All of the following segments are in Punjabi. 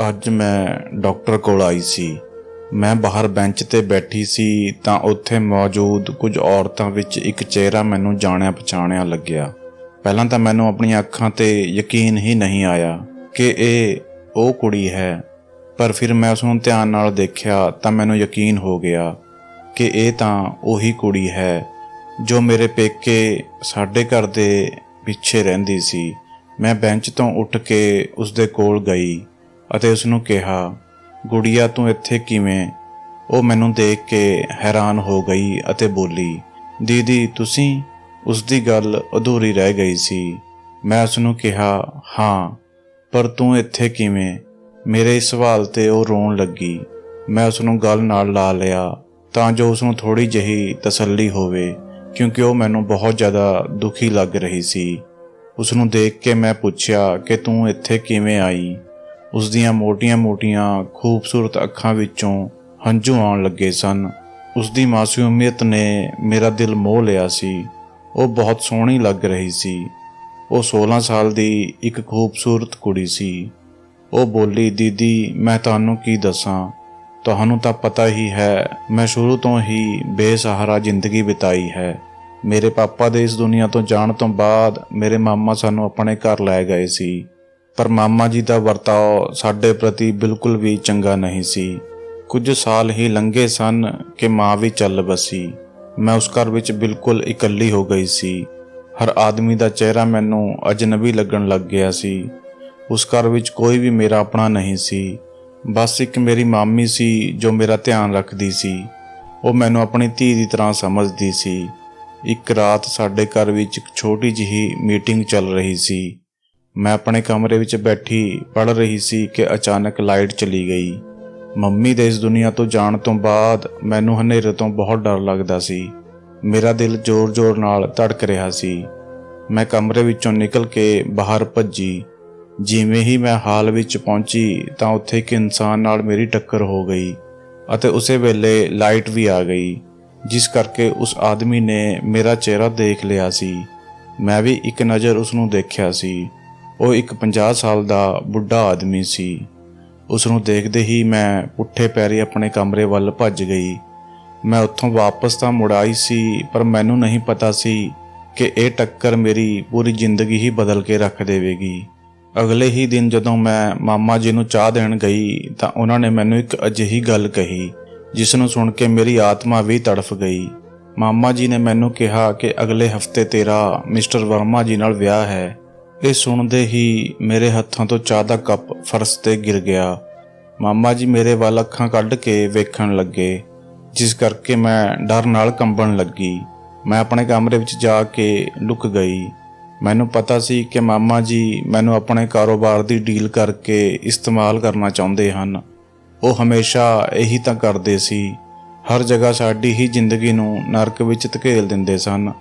ਅੱਜ मैं डॉक्टर कोल आई सी। मैं बाहर बेंच ते बैठी सी तां उत्थे मौजूद कुछ औरतां विच एक चेहरा मैनूं जाणिया पछाणिया लग्या। पहलां तां मैनूं अपणीआं अखां ते यकीन ही नहीं आया कि इह ओह कुड़ी है, पर फिर मैं उसनूं ध्यान नाल देखिया तां मैनूं यकीन हो गया कि इह तां ओही कुड़ी है जो मेरे पेके साडे घर दे पिछे रहिंदी सी। मैं बेंच तों उठ के उसदे कोल गई ਅਤੇ ਉਸਨੂੰ ਕਿਹਾ, ਗੁੜੀਆ ਤੂੰ ਇੱਥੇ ਕਿਵੇਂ? ਉਹ ਮੈਨੂੰ ਦੇਖ ਕੇ ਹੈਰਾਨ ਹੋ ਗਈ ਅਤੇ ਬੋਲੀ, ਦੀਦੀ ਤੁਸੀਂ? ਉਸਦੀ ਗੱਲ ਅਧੂਰੀ ਰਹਿ ਗਈ ਸੀ। ਮੈਂ ਉਸਨੂੰ ਕਿਹਾ, ਹਾਂ, ਪਰ ਤੂੰ ਇੱਥੇ ਕਿਵੇਂ? ਮੇਰੇ ਇਸ ਸਵਾਲ 'ਤੇ ਉਹ ਰੋਣ ਲੱਗੀ। ਮੈਂ ਉਸਨੂੰ ਗੱਲ ਨਾਲ ਲਾ ਲਿਆ ਤਾਂ ਜੋ ਉਸਨੂੰ ਥੋੜ੍ਹੀ ਜਿਹੀ ਤਸੱਲੀ ਹੋਵੇ, ਕਿਉਂਕਿ ਉਹ ਮੈਨੂੰ ਬਹੁਤ ਜ਼ਿਆਦਾ ਦੁਖੀ ਲੱਗ ਰਹੀ ਸੀ। ਉਸਨੂੰ ਦੇਖ ਕੇ ਮੈਂ ਪੁੱਛਿਆ ਕਿ ਤੂੰ ਇੱਥੇ ਕਿਵੇਂ ਆਈ? ਉਸ ਦੀਆਂ ਮੋਟੀਆਂ-ਮੋਟੀਆਂ ਖੂਬਸੂਰਤ ਅੱਖਾਂ ਵਿੱਚੋਂ ਹੰਝੂ ਆਉਣ ਲੱਗੇ ਸਨ। ਉਸ ਦੀ ਮਾਸੂਮੀਅਤ ਨੇ ਮੇਰਾ ਦਿਲ ਮੋਹ ਲਿਆ ਸੀ। ਉਹ ਬਹੁਤ ਸੋਹਣੀ ਲੱਗ ਰਹੀ ਸੀ। ਉਹ 16 ਸਾਲ ਦੀ ਇੱਕ ਖੂਬਸੂਰਤ ਕੁੜੀ ਸੀ। ਉਹ ਬੋਲੀ, ਦੀਦੀ ਮੈਂ ਤੁਹਾਨੂੰ ਕੀ ਦੱਸਾਂ, ਤੁਹਾਨੂੰ ਤਾਂ ਪਤਾ ਹੀ ਹੈ ਮੈਂ ਸ਼ੁਰੂ ਤੋਂ ਹੀ ਬੇਸਹਾਰਾ ਜ਼ਿੰਦਗੀ ਬਿਤਾਈ ਹੈ। ਮੇਰੇ ਪਾਪਾ ਦੇ ਇਸ ਦੁਨੀਆ ਤੋਂ ਜਾਣ ਤੋਂ ਬਾਅਦ ਮੇਰੇ ਮਾਮਾ ਸਾਨੂੰ ਆਪਣੇ ਘਰ ਲੈ ਗਏ ਸੀ, ਪਰ ਮਾਮਾ ਜੀ ਦਾ ਵਰਤਾਓ ਸਾਡੇ ਪ੍ਰਤੀ ਬਿਲਕੁਲ ਵੀ ਚੰਗਾ ਨਹੀਂ ਸੀ। ਕੁਝ ਸਾਲ ਹੀ ਲੰਘੇ ਸਨ ਕਿ ਮਾਂ ਵੀ ਚੱਲ ਬਸੀ। ਮੈਂ ਉਸ ਘਰ ਵਿੱਚ ਬਿਲਕੁਲ ਇਕੱਲੀ ਹੋ ਗਈ ਸੀ। ਹਰ ਆਦਮੀ ਦਾ ਚਿਹਰਾ ਮੈਨੂੰ ਅਜਨਬੀ ਲੱਗਣ ਲੱਗ ਗਿਆ ਸੀ। ਉਸ ਘਰ ਵਿੱਚ ਕੋਈ ਵੀ ਮੇਰਾ ਆਪਣਾ ਨਹੀਂ ਸੀ। ਬਸ ਇੱਕ ਮੇਰੀ ਮਾਮੀ ਸੀ ਜੋ ਮੇਰਾ ਧਿਆਨ ਰੱਖਦੀ ਸੀ। ਉਹ ਮੈਨੂੰ ਆਪਣੀ ਧੀ ਦੀ ਤਰ੍ਹਾਂ ਸਮਝਦੀ ਸੀ। ਇੱਕ ਰਾਤ ਸਾਡੇ ਘਰ ਵਿੱਚ ਇੱਕ ਛੋਟੀ ਜਿਹੀ ਮੀਟਿੰਗ ਚੱਲ ਰਹੀ ਸੀ। मैं अपने कमरे ਵਿੱਚ बैठी पढ़ रही सी कि अचानक लाइट चली गई। ਮੰਮੀ ਦੇ ਇਸ ਦੁਨੀਆ ਤੋਂ ਜਾਣ ਤੋਂ ਬਾਅਦ ਮੈਨੂੰ ਹਨੇਰੇ ਤੋਂ ਬਹੁਤ ਡਰ ਲੱਗਦਾ ਸੀ। ਮੇਰਾ ਦਿਲ ਜ਼ੋਰ-ਜ਼ੋਰ ਨਾਲ ਧੜਕ ਰਿਹਾ ਸੀ। ਮੈਂ ਕਮਰੇ ਵਿੱਚੋਂ ਨਿਕਲ ਕੇ ਬਾਹਰ ਭੱਜੀ। ਜਿਵੇਂ ਹੀ ਮੈਂ ਹਾਲ ਵਿੱਚ ਪਹੁੰਚੀ ਤਾਂ ਉੱਥੇ ਇੱਕ ਇਨਸਾਨ ਨਾਲ ਮੇਰੀ ਟੱਕਰ ਹੋ ਗਈ ਅਤੇ ਉਸੇ ਵੇਲੇ ਲਾਈਟ ਵੀ ਆ ਗਈ, ਜਿਸ ਕਰਕੇ ਉਸ ਆਦਮੀ ਨੇ ਮੇਰਾ ਚਿਹਰਾ ਦੇਖ ਲਿਆ ਸੀ। ਮੈਂ ਵੀ ਇੱਕ ਨਜ਼ਰ ਉਸਨੂੰ ਦੇਖਿਆ ਸੀ। ਉਹ ਇੱਕ 50 ਸਾਲ ਦਾ ਬੁੱਢਾ ਆਦਮੀ ਸੀ। ਉਸ ਨੂੰ ਦੇਖਦੇ ਹੀ ਮੈਂ ਪੁੱਠੇ ਪੈਰੀ ਆਪਣੇ ਕਮਰੇ ਵੱਲ ਭੱਜ ਗਈ। ਮੈਂ ਉੱਥੋਂ ਵਾਪਸ ਤਾਂ ਮੁੜ ਆਈ ਸੀ, ਪਰ ਮੈਨੂੰ ਨਹੀਂ ਪਤਾ ਸੀ ਕਿ ਇਹ ਟੱਕਰ ਮੇਰੀ ਪੂਰੀ ਜ਼ਿੰਦਗੀ ਹੀ ਬਦਲ ਕੇ ਰੱਖ ਦੇਵੇਗੀ। ਅਗਲੇ ਹੀ ਦਿਨ ਜਦੋਂ ਮੈਂ ਮਾਮਾ ਜੀ ਨੂੰ ਚਾਹ ਦੇਣ ਗਈ ਤਾਂ ਉਹਨਾਂ ਨੇ ਮੈਨੂੰ ਇੱਕ ਅਜਿਹੀ ਗੱਲ ਕਹੀ ਜਿਸ ਨੂੰ ਸੁਣ ਕੇ ਮੇਰੀ ਆਤਮਾ ਵੀ ਤੜਫ ਗਈ। ਮਾਮਾ ਜੀ ਨੇ ਮੈਨੂੰ ਕਿਹਾ ਕਿ ਅਗਲੇ ਹਫ਼ਤੇ ਤੇਰਾ ਮਿਸਟਰ ਵਰਮਾ ਜੀ ਨਾਲ ਵਿਆਹ ਹੈ। ਇਹ ਸੁਣਦੇ ਹੀ ਮੇਰੇ ਹੱਥਾਂ ਤੋਂ ਚਾਹ ਦਾ ਕੱਪ ਫਰਸ਼ 'ਤੇ ਗਿਰ ਗਿਆ। ਮਾਮਾ ਜੀ ਮੇਰੇ ਵੱਲ ਅੱਖਾਂ ਕੱਢ ਕੇ ਵੇਖਣ ਲੱਗੇ, ਜਿਸ ਕਰਕੇ ਮੈਂ ਡਰ ਨਾਲ ਕੰਬਣ ਲੱਗੀ। ਮੈਂ ਆਪਣੇ ਕਮਰੇ ਵਿੱਚ ਜਾ ਕੇ ਲੁਕ ਗਈ। ਮੈਨੂੰ ਪਤਾ ਸੀ ਕਿ ਮਾਮਾ ਜੀ ਮੈਨੂੰ ਆਪਣੇ ਕਾਰੋਬਾਰ ਦੀ ਡੀਲ ਕਰਕੇ ਇਸਤੇਮਾਲ ਕਰਨਾ ਚਾਹੁੰਦੇ ਹਨ। ਉਹ ਹਮੇਸ਼ਾ ਇਹੀ ਤਾਂ ਕਰਦੇ ਸੀ। ਹਰ ਜਗ੍ਹਾ ਸਾਡੀ ਹੀ ਜ਼ਿੰਦਗੀ ਨੂੰ ਨਰਕ ਵਿੱਚ ਧਕੇਲ ਦਿੰਦੇ ਸਨ।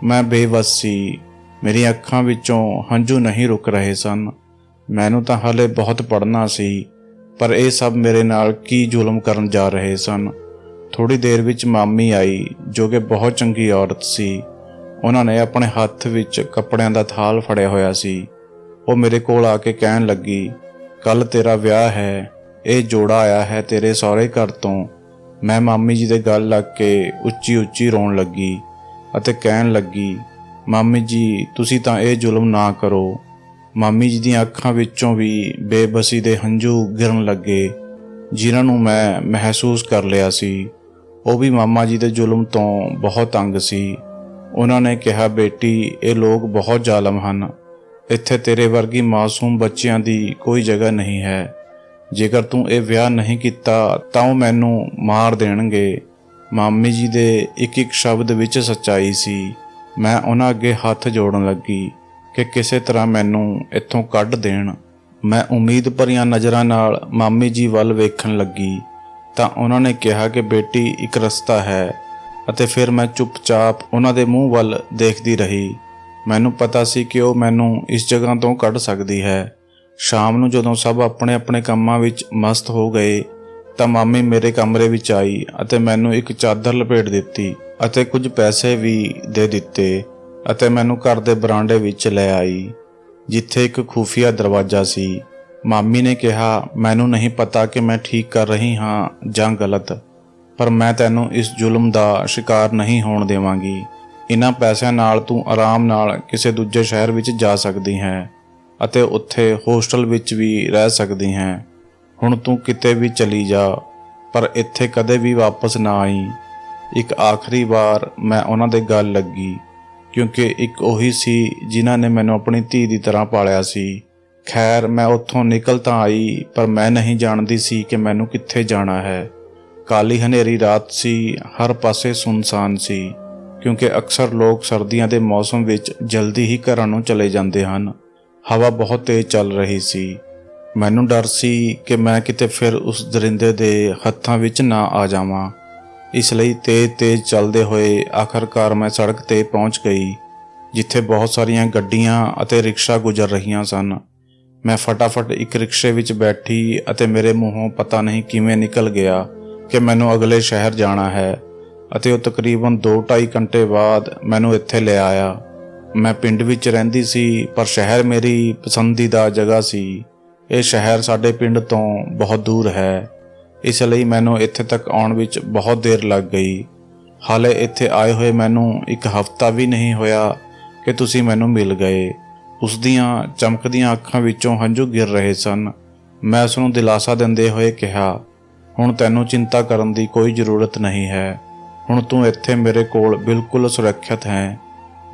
ਮੈਂ ਬੇਵੱਸ ਸੀ। ਮੇਰੀਆਂ ਅੱਖਾਂ ਵਿੱਚੋਂ ਹੰਝੂ ਨਹੀਂ ਰੁਕ ਰਹੇ ਸਨ। ਮੈਨੂੰ ਤਾਂ ਹਾਲੇ ਬਹੁਤ ਪੜ੍ਹਨਾ ਸੀ, ਪਰ ਇਹ ਸਭ ਮੇਰੇ ਨਾਲ ਕੀ ਜ਼ੁਲਮ ਕਰਨ ਜਾ ਰਹੇ ਸਨ। ਥੋੜ੍ਹੀ ਦੇਰ ਵਿੱਚ ਮਾਮੀ ਆਈ, ਜੋ ਕਿ ਬਹੁਤ ਚੰਗੀ ਔਰਤ ਸੀ। ਉਹਨਾਂ ਨੇ ਆਪਣੇ ਹੱਥ ਵਿੱਚ ਕੱਪੜਿਆਂ ਦਾ ਥਾਲ ਫੜਿਆ ਹੋਇਆ ਸੀ। ਉਹ ਮੇਰੇ ਕੋਲ ਆ ਕੇ ਕਹਿਣ ਲੱਗੀ, ਕੱਲ੍ਹ ਤੇਰਾ ਵਿਆਹ ਹੈ। ਇਹ ਜੋੜਾ ਆਇਆ ਹੈ ਤੇਰੇ ਸਹੁਰੇ ਘਰ ਤੋਂ। ਮੈਂ ਮਾਮੀ ਜੀ ਦੇ ਗਲ ਲੱਗ ਕੇ ਉੱਚੀ-ਉੱਚੀ ਰੋਣ ਲੱਗੀ ਅਤੇ ਕਹਿਣ ਲੱਗੀ, ਮਾਮੀ ਜੀ ਤੁਸੀਂ ਤਾਂ ਇਹ ਜ਼ੁਲਮ ਨਾ ਕਰੋ। ਮਾਮੀ ਜੀ ਦੀਆਂ ਅੱਖਾਂ ਵਿੱਚੋਂ ਵੀ ਬੇਬਸੀ ਦੇ ਹੰਝੂ ਗਿਰਨ ਲੱਗੇ, ਜਿਨ੍ਹਾਂ ਨੂੰ ਮੈਂ ਮਹਿਸੂਸ ਕਰ ਲਿਆ ਸੀ। ਉਹ ਵੀ ਮਾਮਾ ਜੀ ਦੇ ਜ਼ੁਲਮ ਤੋਂ ਬਹੁਤ ਤੰਗ ਸੀ। ਉਹਨਾਂ ਨੇ ਕਿਹਾ, ਬੇਟੀ ਇਹ ਲੋਕ ਬਹੁਤ ਜ਼ਾਲਮ ਹਨ। ਇੱਥੇ ਤੇਰੇ ਵਰਗੀ ਮਾਸੂਮ ਬੱਚਿਆਂ ਦੀ ਕੋਈ ਜਗ੍ਹਾ ਨਹੀਂ ਹੈ। ਜੇਕਰ ਤੂੰ ਇਹ ਵਿਆਹ ਨਹੀਂ ਕੀਤਾ ਤਾਂ ਉਹ ਮੈਨੂੰ ਮਾਰ ਦੇਣਗੇ। ਮਾਮੀ ਜੀ ਦੇ ਇੱਕ-ਇੱਕ ਸ਼ਬਦ ਵਿੱਚ ਸੱਚਾਈ ਸੀ। ਮੈਂ ਉਹਨਾਂ ਅੱਗੇ ਹੱਥ ਜੋੜਨ ਲੱਗੀ ਕਿ ਕਿਸੇ ਤਰ੍ਹਾਂ ਮੈਨੂੰ ਇੱਥੋਂ ਕੱਢ ਦੇਣ। ਮੈਂ ਉਮੀਦ ਭਰੀਆਂ ਨਜ਼ਰਾਂ ਨਾਲ ਮਾਮੀ ਜੀ ਵੱਲ ਵੇਖਣ ਲੱਗੀ ਤਾਂ ਉਹਨਾਂ ਨੇ ਕਿਹਾ ਕਿ ਬੇਟੀ ਇੱਕ ਰਸਤਾ ਹੈ, ਅਤੇ ਫਿਰ ਮੈਂ ਚੁੱਪਚਾਪ ਉਹਨਾਂ ਦੇ ਮੂੰਹ ਵੱਲ ਦੇਖਦੀ ਰਹੀ। ਮੈਨੂੰ ਪਤਾ ਸੀ ਕਿ ਉਹ ਮੈਨੂੰ ਇਸ ਜਗ੍ਹਾ ਤੋਂ ਕੱਢ ਸਕਦੀ ਹੈ। ਸ਼ਾਮ ਨੂੰ ਜਦੋਂ ਸਭ ਆਪਣੇ ਆਪਣੇ ਕੰਮਾਂ ਵਿੱਚ ਮਸਤ ਹੋ ਗਏ ਤਾਂ ਮਾਮੀ ਮੇਰੇ ਕਮਰੇ ਵਿੱਚ ਆਈ ਅਤੇ ਮੈਨੂੰ ਇੱਕ ਚਾਦਰ ਲਪੇਟ ਦਿੱਤੀ ਅਤੇ ਕੁਝ ਪੈਸੇ ਵੀ ਦੇ ਦਿੱਤੇ ਅਤੇ ਮੈਨੂੰ ਘਰ ਦੇ ਬਰਾਂਡੇ ਵਿੱਚ ਲੈ ਆਈ, ਜਿੱਥੇ ਇੱਕ ਖੂਫੀਆ ਦਰਵਾਜ਼ਾ ਸੀ। ਮਾਮੀ ਨੇ ਕਿਹਾ, ਮੈਨੂੰ ਨਹੀਂ ਪਤਾ ਕਿ ਮੈਂ ਠੀਕ ਕਰ ਰਹੀ ਹਾਂ ਜਾਂ ਗਲਤ, ਪਰ ਮੈਂ ਤੈਨੂੰ ਇਸ ਜ਼ੁਲਮ ਦਾ ਸ਼ਿਕਾਰ ਨਹੀਂ ਹੋਣ ਦੇਵਾਂਗੀ। ਇਹਨਾਂ ਪੈਸਿਆਂ ਨਾਲ ਤੂੰ ਆਰਾਮ ਨਾਲ ਕਿਸੇ ਦੂਜੇ ਸ਼ਹਿਰ ਵਿੱਚ ਜਾ ਸਕਦੀ ਹੈ ਅਤੇ ਉੱਥੇ ਹੋਸਟਲ ਵਿੱਚ ਵੀ ਰਹਿ ਸਕਦੀ ਹੈ। ਹੁਣ ਤੂੰ ਕਿਤੇ ਵੀ ਚਲੀ ਜਾ, ਪਰ ਇੱਥੇ ਕਦੇ ਵੀ ਵਾਪਸ ਨਾ ਆਈ। ਇੱਕ ਆਖਰੀ ਵਾਰ ਮੈਂ ਉਹਨਾਂ ਦੇ ਗੱਲ ਲੱਗੀ, ਕਿਉਂਕਿ ਇੱਕ ਉਹੀ ਸੀ ਜਿਨ੍ਹਾਂ ਨੇ ਮੈਨੂੰ ਆਪਣੀ ਧੀ ਦੀ ਤਰ੍ਹਾਂ ਪਾਲਿਆ ਸੀ। ਖੈਰ, ਮੈਂ ਉੱਥੋਂ ਨਿਕਲ ਤਾਂ ਆਈ, ਪਰ ਮੈਂ ਨਹੀਂ ਜਾਣਦੀ ਸੀ ਕਿ ਮੈਨੂੰ ਕਿੱਥੇ ਜਾਣਾ ਹੈ। ਕਾਲੀ ਹਨੇਰੀ ਰਾਤ ਸੀ, ਹਰ ਪਾਸੇ ਸੁੰਨਸਾਨ ਸੀ, ਕਿਉਂਕਿ ਅਕਸਰ ਲੋਕ ਸਰਦੀਆਂ ਦੇ ਮੌਸਮ ਵਿੱਚ ਜਲਦੀ ਹੀ ਘਰਾਂ ਨੂੰ ਚਲੇ ਜਾਂਦੇ ਹਨ। ਹਵਾ ਬਹੁਤ ਤੇਜ਼ ਚੱਲ ਰਹੀ ਸੀ। ਮੈਨੂੰ ਡਰ ਸੀ ਕਿ ਮੈਂ ਕਿਤੇ ਫਿਰ ਉਸ ਦਰਿੰਦੇ ਦੇ ਹੱਥਾਂ ਵਿੱਚ ਨਾ ਆ ਜਾਵਾਂ। ਇਸ ਲਈ ਤੇਜ਼ ਚੱਲਦੇ ਹੋਏ ਆਖਰਕਾਰ ਮੈਂ ਸੜਕ ਤੇ ਪਹੁੰਚ ਗਈ, ਜਿੱਥੇ ਬਹੁਤ ਸਾਰੀਆਂ ਗੱਡੀਆਂ ਅਤੇ ਰਿਕਸ਼ਾ ਗੁਜ਼ਰ ਰਹੀਆਂ ਸਨ। ਮੈਂ ਫਟਾਫਟ ਇੱਕ ਰਿਕਸ਼ੇ ਵਿੱਚ ਬੈਠੀ ਅਤੇ ਮੇਰੇ ਮੂੰਹੋਂ ਪਤਾ ਨਹੀਂ ਕਿਵੇਂ ਨਿਕਲ ਗਿਆ ਕਿ ਮੈਨੂੰ ਅਗਲੇ ਸ਼ਹਿਰ ਜਾਣਾ ਹੈ, ਅਤੇ ਉਹ ਤਕਰੀਬਨ 2-2.5 ਘੰਟੇ ਬਾਅਦ ਮੈਨੂੰ ਇੱਥੇ ਲੈ ਆਇਆ। ਮੈਂ ਪਿੰਡ ਵਿੱਚ ਰਹਿੰਦੀ ਸੀ, ਪਰ ਸ਼ਹਿਰ ਮੇਰੀ ਪਸੰਦੀਦਾ ਜਗ੍ਹਾ ਸੀ। ਇਹ ਸ਼ਹਿਰ ਸਾਡੇ ਪਿੰਡ ਤੋਂ ਬਹੁਤ ਦੂਰ ਹੈ, ਇਸ ਲਈ ਮੈਨੂੰ ਇੱਥੇ ਤੱਕ ਆਉਣ ਵਿੱਚ ਬਹੁਤ ਦੇਰ ਲੱਗ ਗਈ। ਹਾਲੇ ਇੱਥੇ ਆਏ ਹੋਏ ਮੈਨੂੰ ਇੱਕ ਹਫ਼ਤਾ ਵੀ ਨਹੀਂ ਹੋਇਆ ਕਿ ਤੁਸੀਂ ਮੈਨੂੰ ਮਿਲ ਗਏ। ਉਸ ਦੀਆਂ ਚਮਕਦੀਆਂ ਅੱਖਾਂ ਵਿੱਚੋਂ ਹੰਝੂ ਗਿਰ ਰਹੇ ਸਨ। ਮੈਂ ਉਸ ਨੂੰ ਦਿਲਾਸਾ ਦਿੰਦੇ ਹੋਏ ਕਿਹਾ, ਹੁਣ ਤੈਨੂੰ ਚਿੰਤਾ ਕਰਨ ਦੀ ਕੋਈ ਜ਼ਰੂਰਤ ਨਹੀਂ ਹੈ। ਹੁਣ ਤੂੰ ਇੱਥੇ ਮੇਰੇ ਕੋਲ ਬਿਲਕੁਲ ਸੁਰੱਖਿਅਤ ਹੈ।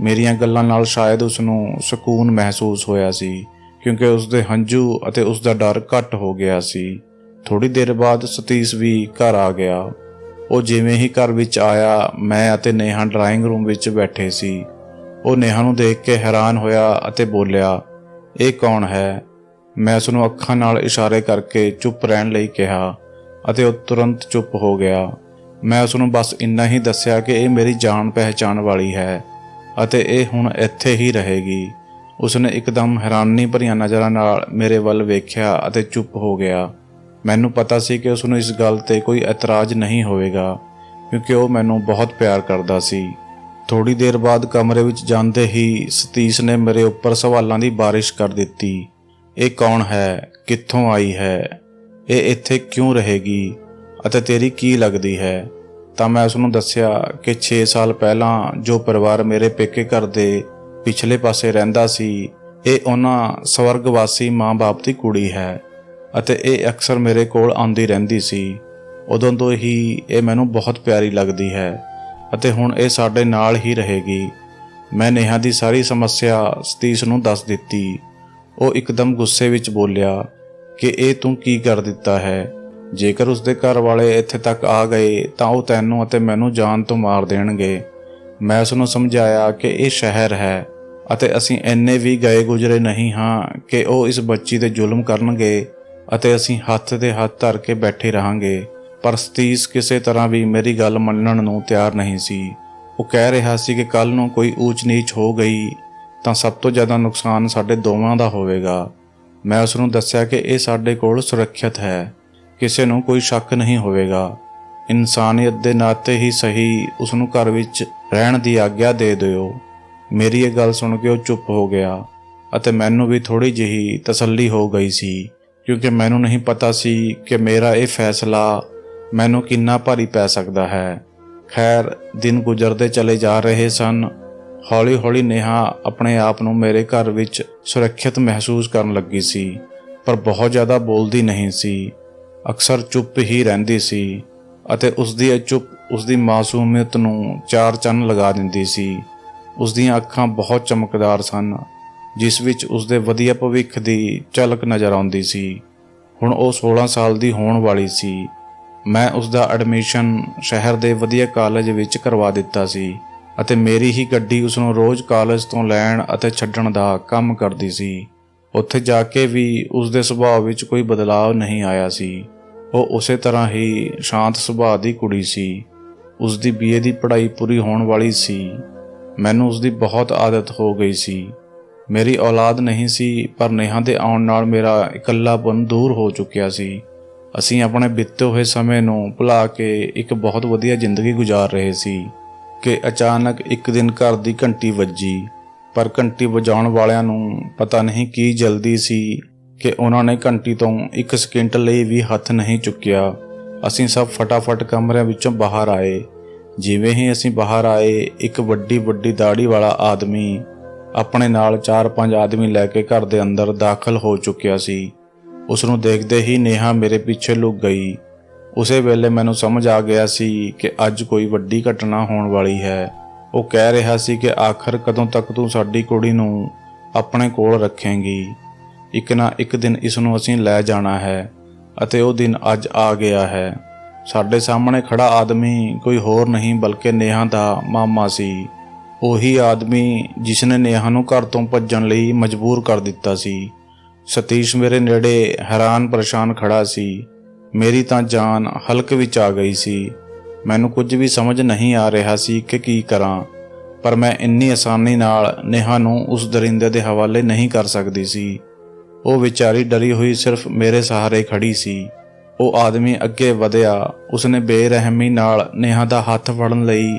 ਮੇਰੀਆਂ ਗੱਲਾਂ ਨਾਲ ਸ਼ਾਇਦ ਉਸ ਨੂੰ ਸਕੂਨ ਮਹਿਸੂਸ ਹੋਇਆ ਸੀ, ਕਿਉਂਕਿ ਉਸ ਦੇ ਹੰਝੂ ਅਤੇ ਉਸ ਦਾ ਡਰ ਘੱਟ ਹੋ ਗਿਆ ਸੀ। ਥੋੜੀ ਦੇਰ ਬਾਅਦ ਸਤੀਸ਼ ਵੀ ਘਰ ਆ ਗਿਆ। ਉਹ ਜਿਵੇਂ ਹੀ ਘਰ ਵਿੱਚ ਆਇਆ, ਮੈਂ ਅਤੇ ਨੇਹਾ ਡਰਾਇੰਗ ਰੂਮ ਵਿੱਚ ਬੈਠੇ ਸੀ। ਉਹ ਨੇਹਾ ਨੂੰ ਦੇਖ ਕੇ ਹੈਰਾਨ ਹੋਇਆ ਅਤੇ ਬੋਲਿਆ, ਇਹ ਕੌਣ ਹੈ? ਮੈਂ ਉਸ ਨੂੰ ਅੱਖਾਂ ਨਾਲ ਇਸ਼ਾਰੇ ਕਰਕੇ ਚੁੱਪ ਰਹਿਣ ਲਈ ਕਿਹਾ ਅਤੇ ਉਹ ਤੁਰੰਤ ਚੁੱਪ ਹੋ ਗਿਆ। ਮੈਂ ਉਸ ਨੂੰ ਬਸ ਇੰਨਾ ਹੀ ਦੱਸਿਆ ਕਿ ਇਹ ਮੇਰੀ ਜਾਣ ਪਹਿਚਾਣ ਵਾਲੀ ਹੈ ਅਤੇ ਇਹ ਹੁਣ ਇੱਥੇ ਹੀ ਰਹੇਗੀ। ਉਸਨੇ ਇੱਕਦਮ ਹੈਰਾਨੀ ਭਰੀਆਂ ਨਜ਼ਰਾਂ ਨਾਲ ਮੇਰੇ ਵੱਲ ਵੇਖਿਆ ਅਤੇ ਚੁੱਪ ਹੋ ਗਿਆ। ਮੈਨੂੰ ਪਤਾ ਸੀ ਕਿ ਉਸ ਨੂੰ ਇਸ ਗੱਲ ਤੇ ਕੋਈ ਇਤਰਾਜ਼ ਨਹੀਂ ਹੋਵੇਗਾ, ਕਿਉਂਕਿ ਉਹ ਮੈਨੂੰ ਬਹੁਤ ਪਿਆਰ ਕਰਦਾ ਸੀ। ਥੋੜੀ ਦੇਰ ਬਾਅਦ ਕਮਰੇ ਵਿੱਚ ਜਾਂਦੇ ਹੀ ਸਤੀਸ਼ ਨੇ ਮੇਰੇ ਉੱਪਰ ਸਵਾਲਾਂ ਦੀ ਬਾਰਿਸ਼ ਕਰ ਦਿੱਤੀ। ਇਹ ਕੌਣ ਹੈ? ਕਿੱਥੋਂ ਆਈ ਹੈ? ਇਹ ਇੱਥੇ ਕਿਉਂ ਰਹੇਗੀ? ਅਤੇ ਤੇਰੀ ਕੀ ਲੱਗਦੀ ਹੈ? ਤਾਂ ਮੈਂ ਉਸ ਨੂੰ ਦੱਸਿਆ ਕਿ 6 ਸਾਲ ਪਹਿਲਾਂ ਜੋ ਪਰਿਵਾਰ ਮੇਰੇ ਪੇਕੇ ਘਰ ਦੇ ਪਿਛਲੇ ਪਾਸੇ ਰਹਿੰਦਾ ਸੀ, ਇਹ ਉਹਨਾਂ ਸਵਰਗਵਾਸੀ ਮਾਂ-ਬਾਪ ਦੀ ਕੁੜੀ ਹੈ ਅਤੇ ਇਹ ਅਕਸਰ ਮੇਰੇ ਕੋਲ ਆਉਂਦੀ ਰਹਿੰਦੀ ਸੀ। ਉਦੋਂ ਤੋਂ ਹੀ ਇਹ ਮੈਨੂੰ ਬਹੁਤ ਪਿਆਰੀ ਲੱਗਦੀ ਹੈ ਅਤੇ ਹੁਣ ਇਹ ਸਾਡੇ ਨਾਲ ਹੀ ਰਹੇਗੀ। ਮੈਂ ਨੇਹਾ ਦੀ ਸਾਰੀ ਸਮੱਸਿਆ ਸਤੀਸ਼ ਨੂੰ ਦੱਸ ਦਿੱਤੀ। ਉਹ ਇੱਕਦਮ ਗੁੱਸੇ ਵਿੱਚ ਬੋਲਿਆ ਕਿ ਇਹ ਤੂੰ ਕੀ ਕਰ ਦਿੱਤਾ ਹੈ? ਜੇਕਰ ਉਸਦੇ ਘਰ ਵਾਲੇ ਇੱਥੇ ਤੱਕ ਆ ਗਏ ਤਾਂ ਉਹ ਤੈਨੂੰ ਅਤੇ ਮੈਨੂੰ ਜਾਨ ਤੋਂ ਮਾਰ ਦੇਣਗੇ। ਮੈਂ ਉਸ ਨੂੰ ਸਮਝਾਇਆ ਕਿ ਇਹ ਸ਼ਹਿਰ ਹੈ ਅਤੇ ਅਸੀਂ ਇੰਨੇ ਵੀ ਗਏ ਗੁਜ਼ਰੇ ਨਹੀਂ ਹਾਂ ਕਿ ਉਹ ਇਸ ਬੱਚੀ ਤੇ ਜ਼ੁਲਮ ਕਰਨਗੇ ਅਤੇ ਅਸੀਂ ਹੱਥ ਤੇ ਹੱਥ ਧਰ ਕੇ ਬੈਠੇ ਰਹਾਂਗੇ। ਪਰ ਸਤੀਸ਼ ਕਿਸੇ ਤਰ੍ਹਾਂ ਵੀ ਮੇਰੀ ਗੱਲ ਮੰਨਣ ਨੂੰ ਤਿਆਰ ਨਹੀਂ ਸੀ। ਉਹ ਕਹਿ ਰਿਹਾ ਸੀ ਕਿ ਕੱਲ ਨੂੰ ਕੋਈ ਊਚ ਨੀਚ ਹੋ ਗਈ ਤਾਂ ਸਭ ਤੋਂ ਜ਼ਿਆਦਾ ਨੁਕਸਾਨ ਸਾਡੇ ਦੋਵਾਂ ਦਾ ਹੋਵੇਗਾ। ਮੈਂ ਉਸ ਨੂੰ ਦੱਸਿਆ ਕਿ ਇਹ ਸਾਡੇ ਕੋਲ ਸੁਰੱਖਿਅਤ ਹੈ, ਕਿਸੇ ਨੂੰ ਕੋਈ ਸ਼ੱਕ ਨਹੀਂ ਹੋਵੇਗਾ। ਇਨਸਾਨੀਅਤ ਦੇ ਨਾਤੇ ਹੀ ਸਹੀ ਉਸ ਨੂੰ ਘਰ ਵਿੱਚ ਰਹਿਣ ਦੀ ਆਗਿਆ ਦੇ ਦਿਓ। ਮੇਰੀ ਇਹ ਗੱਲ ਸੁਣ ਕੇ ਉਹ ਚੁੱਪ ਹੋ ਗਿਆ ਅਤੇ ਮੈਨੂੰ ਵੀ ਥੋੜੀ ਜਿਹੀ ਤਸੱਲੀ ਹੋ ਗਈ ਸੀ, ਕਿਉਂਕਿ ਮੈਨੂੰ ਨਹੀਂ ਪਤਾ ਸੀ ਕਿ ਮੇਰਾ ਇਹ ਫੈਸਲਾ ਮੈਨੂੰ ਕਿੰਨਾ ਭਾਰੀ ਪੈ ਸਕਦਾ ਹੈ। ਖੈਰ, ਦਿਨ ਗੁਜ਼ਰਦੇ ਚਲੇ ਜਾ ਰਹੇ ਸਨ। ਹੌਲੀ-ਹੌਲੀ ਨੇਹਾ ਆਪਣੇ ਆਪ ਨੂੰ ਮੇਰੇ ਘਰ ਵਿੱਚ ਸੁਰੱਖਿਅਤ ਮਹਿਸੂਸ ਕਰਨ ਲੱਗੀ ਸੀ, ਪਰ ਬਹੁਤ ਜ਼ਿਆਦਾ ਬੋਲਦੀ ਨਹੀਂ ਸੀ। ਅਕਸਰ ਚੁੱਪ ਹੀ ਰਹਿੰਦੀ ਸੀ ਅਤੇ ਉਸਦੀ ਇਹ ਚੁੱਪ ਉਸਦੀ ਮਾਸੂਮੀਅਤ ਨੂੰ 4 ਚੰਨ ਲਗਾ ਦਿੰਦੀ ਸੀ। ਉਸਦੀਆਂ ਅੱਖਾਂ ਬਹੁਤ ਚਮਕਦਾਰ ਸਨ, ਜਿਸ ਵਿੱਚ ਉਸਦੇ ਵਧੀਆ ਭਵਿੱਖ ਦੀ ਝਲਕ ਨਜ਼ਰ ਆਉਂਦੀ ਸੀ। ਹੁਣ ਉਹ 16 ਸਾਲ ਦੀ ਹੋਣ ਵਾਲੀ ਸੀ। ਮੈਂ ਉਸਦਾ ਐਡਮਿਸ਼ਨ ਸ਼ਹਿਰ ਦੇ ਵਧੀਆ ਕਾਲਜ ਵਿੱਚ ਕਰਵਾ ਦਿੱਤਾ ਸੀ ਅਤੇ ਮੇਰੀ ਹੀ ਗੱਡੀ ਉਸਨੂੰ ਰੋਜ਼ ਕਾਲਜ ਤੋਂ ਲੈਣ ਅਤੇ ਛੱਡਣ ਦਾ ਕੰਮ ਕਰਦੀ ਸੀ। ਉੱਥੇ ਜਾ ਕੇ ਵੀ ਉਸਦੇ ਸੁਭਾਅ ਵਿੱਚ ਕੋਈ ਬਦਲਾਅ ਨਹੀਂ ਆਇਆ ਸੀ। ਉਹ ਉਸੇ ਤਰ੍ਹਾਂ ਹੀ ਸ਼ਾਂਤ ਸੁਭਾਅ ਦੀ ਕੁੜੀ ਸੀ। ਉਸਦੀ BA ਦੀ ਪੜ੍ਹਾਈ ਪੂਰੀ ਹੋਣ ਵਾਲੀ ਸੀ। ਮੈਨੂੰ ਉਸਦੀ ਬਹੁਤ ਆਦਤ ਹੋ ਗਈ ਸੀ। ਮੇਰੀ ਔਲਾਦ ਨਹੀਂ ਸੀ, ਪਰ ਨੇਹਾ ਦੇ ਆਉਣ ਨਾਲ ਮੇਰਾ ਇਕੱਲਾਪਨ ਦੂਰ ਹੋ ਚੁੱਕਿਆ ਸੀ। ਅਸੀਂ ਆਪਣੇ ਬੀਤੇ ਹੋਏ ਸਮੇਂ ਨੂੰ ਭੁਲਾ ਕੇ ਇੱਕ ਬਹੁਤ ਵਧੀਆ ਜ਼ਿੰਦਗੀ ਗੁਜ਼ਾਰ ਰਹੇ ਸੀ ਕਿ ਅਚਾਨਕ ਇੱਕ ਦਿਨ ਘਰ ਦੀ ਘੰਟੀ ਵੱਜੀ। ਪਰ ਘੰਟੀ ਵਜਾਉਣ ਵਾਲਿਆਂ ਨੂੰ ਪਤਾ ਨਹੀਂ ਕੀ ਜਲਦੀ ਸੀ ਕਿ ਉਹਨਾਂ ਨੇ ਘੰਟੀ ਤੋਂ 1 ਸਕਿੰਟ ਲਈ ਵੀ ਹੱਥ ਨਹੀਂ ਚੁੱਕਿਆ। ਅਸੀਂ ਸਭ ਫਟਾਫਟ ਕਮਰਿਆਂ ਵਿੱਚੋਂ ਬਾਹਰ ਆਏ। ਜਿਵੇਂ ਹੀ ਅਸੀਂ ਬਾਹਰ ਆਏ, ਇੱਕ ਵੱਡੀ ਦਾੜੀ ਵਾਲਾ ਆਦਮੀ ਆਪਣੇ ਨਾਲ 4-5 ਆਦਮੀ ਲੈ ਕੇ ਘਰ ਦੇ ਅੰਦਰ ਦਾਖਲ ਹੋ ਚੁੱਕਿਆ ਸੀ। ਉਸ ਨੂੰ ਦੇਖਦੇ ਹੀ ਨੇਹਾ ਮੇਰੇ ਪਿੱਛੇ ਲੁਕ ਗਈ। ਉਸੇ ਵੇਲੇ ਮੈਨੂੰ ਸਮਝ ਆ ਗਿਆ ਸੀ ਕਿ ਅੱਜ ਕੋਈ ਵੱਡੀ ਘਟਨਾ ਹੋਣ ਵਾਲੀ ਹੈ। ਉਹ ਕਹਿ ਰਿਹਾ ਸੀ ਕਿ ਆਖਰ ਕਦੋਂ ਤੱਕ ਤੂੰ ਸਾਡੀ ਕੁੜੀ ਨੂੰ ਆਪਣੇ ਕੋਲ ਰੱਖੇਂਗੀ। ਇੱਕ ਨਾ ਇੱਕ ਦਿਨ ਇਸ ਨੂੰ ਅਸੀਂ ਲੈ ਜਾਣਾ ਹੈ ਅਤੇ ਉਹ ਦਿਨ ਅੱਜ ਆ ਗਿਆ ਹੈ। ਸਾਡੇ ਸਾਹਮਣੇ ਖੜਾ ਆਦਮੀ ਕੋਈ ਹੋਰ ਨਹੀਂ ਬਲਕਿ ਨੇਹਾ ਦਾ ਮਾਮਾ ਸੀ। ਉਹੀ ਆਦਮੀ ਜਿਸ ਨੇ ਨੇਹਾ ਨੂੰ ਘਰ ਤੋਂ ਭੱਜਣ ਲਈ ਮਜਬੂਰ ਕਰ ਦਿੱਤਾ ਸੀ। ਸਤੀਸ਼ ਮੇਰੇ ਨੇੜੇ ਹੈਰਾਨ ਪਰੇਸ਼ਾਨ ਖੜਾ ਸੀ। ਮੇਰੀ ਤਾਂ ਜਾਨ ਹਲਕ ਵਿੱਚ ਆ ਗਈ ਸੀ। ਮੈਨੂੰ ਕੁਝ ਵੀ ਸਮਝ ਨਹੀਂ ਆ ਰਿਹਾ ਸੀ ਕਿ ਕੀ ਕਰਾਂ, ਪਰ ਮੈਂ ਇੰਨੀ ਆਸਾਨੀ ਨਾਲ ਨੇਹਾ ਨੂੰ ਉਸ ਦਰਿੰਦੇ ਦੇ ਹਵਾਲੇ ਨਹੀਂ ਕਰ ਸਕਦੀ ਸੀ। ਉਹ ਵਿਚਾਰੀ ਡਰੀ ਹੋਈ ਸਿਰਫ ਮੇਰੇ ਸਹਾਰੇ ਖੜੀ ਸੀ। ਉਹ ਆਦਮੀ ਅੱਗੇ ਵਧਿਆ। ਉਸਨੇ ਬੇਰਹਿਮੀ ਨਾਲ ਨੇਹਾ ਦਾ ਹੱਥ ਫੜਨ ਲਈ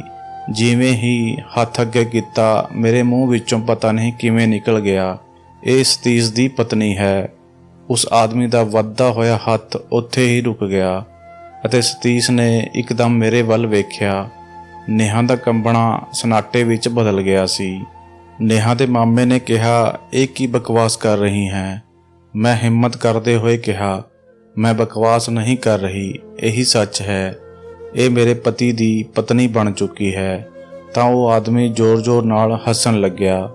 ਜਿਵੇਂ ਹੀ ਹੱਥ ਅੱਗੇ ਕੀਤਾ, ਮੇਰੇ ਮੂੰਹ ਵਿੱਚੋਂ ਪਤਾ ਨਹੀਂ ਕਿਵੇਂ ਨਿਕਲ ਗਿਆ, ਇਹ ਸਤੀਸ਼ ਦੀ ਪਤਨੀ ਹੈ। ਉਸ ਆਦਮੀ ਦਾ ਵੱਧਦਾ ਹੋਇਆ ਹੱਥ ਉੱਥੇ ਹੀ ਰੁਕ ਗਿਆ ਅਤੇ ਸਤੀਸ਼ ਨੇ ਇੱਕਦਮ ਮੇਰੇ ਵੱਲ ਵੇਖਿਆ। ਨੇਹਾ ਦਾ ਕੰਬਣਾ ਸਨਾਟੇ ਵਿੱਚ ਬਦਲ ਗਿਆ ਸੀ। ਨੇਹਾ ਦੇ ਮਾਮੇ ਨੇ ਕਿਹਾ, ਇਹ ਕੀ ਬਕਵਾਸ ਕਰ ਰਹੀ ਹੈ? ਮੈਂ ਹਿੰਮਤ ਕਰਦੇ ਹੋਏ ਕਿਹਾ, ਮੈਂ ਬਕਵਾਸ ਨਹੀਂ ਕਰ ਰਹੀ, ਇਹੀ ਸੱਚ ਹੈ। ਇਹ ਮੇਰੇ ਪਤੀ ਦੀ ਪਤਨੀ ਬਣ ਚੁੱਕੀ ਹੈ। ਤਾਂ ਉਹ ਆਦਮੀ ਜ਼ੋਰ-ਜ਼ੋਰ ਨਾਲ ਹੱਸਣ ਲੱਗਿਆ।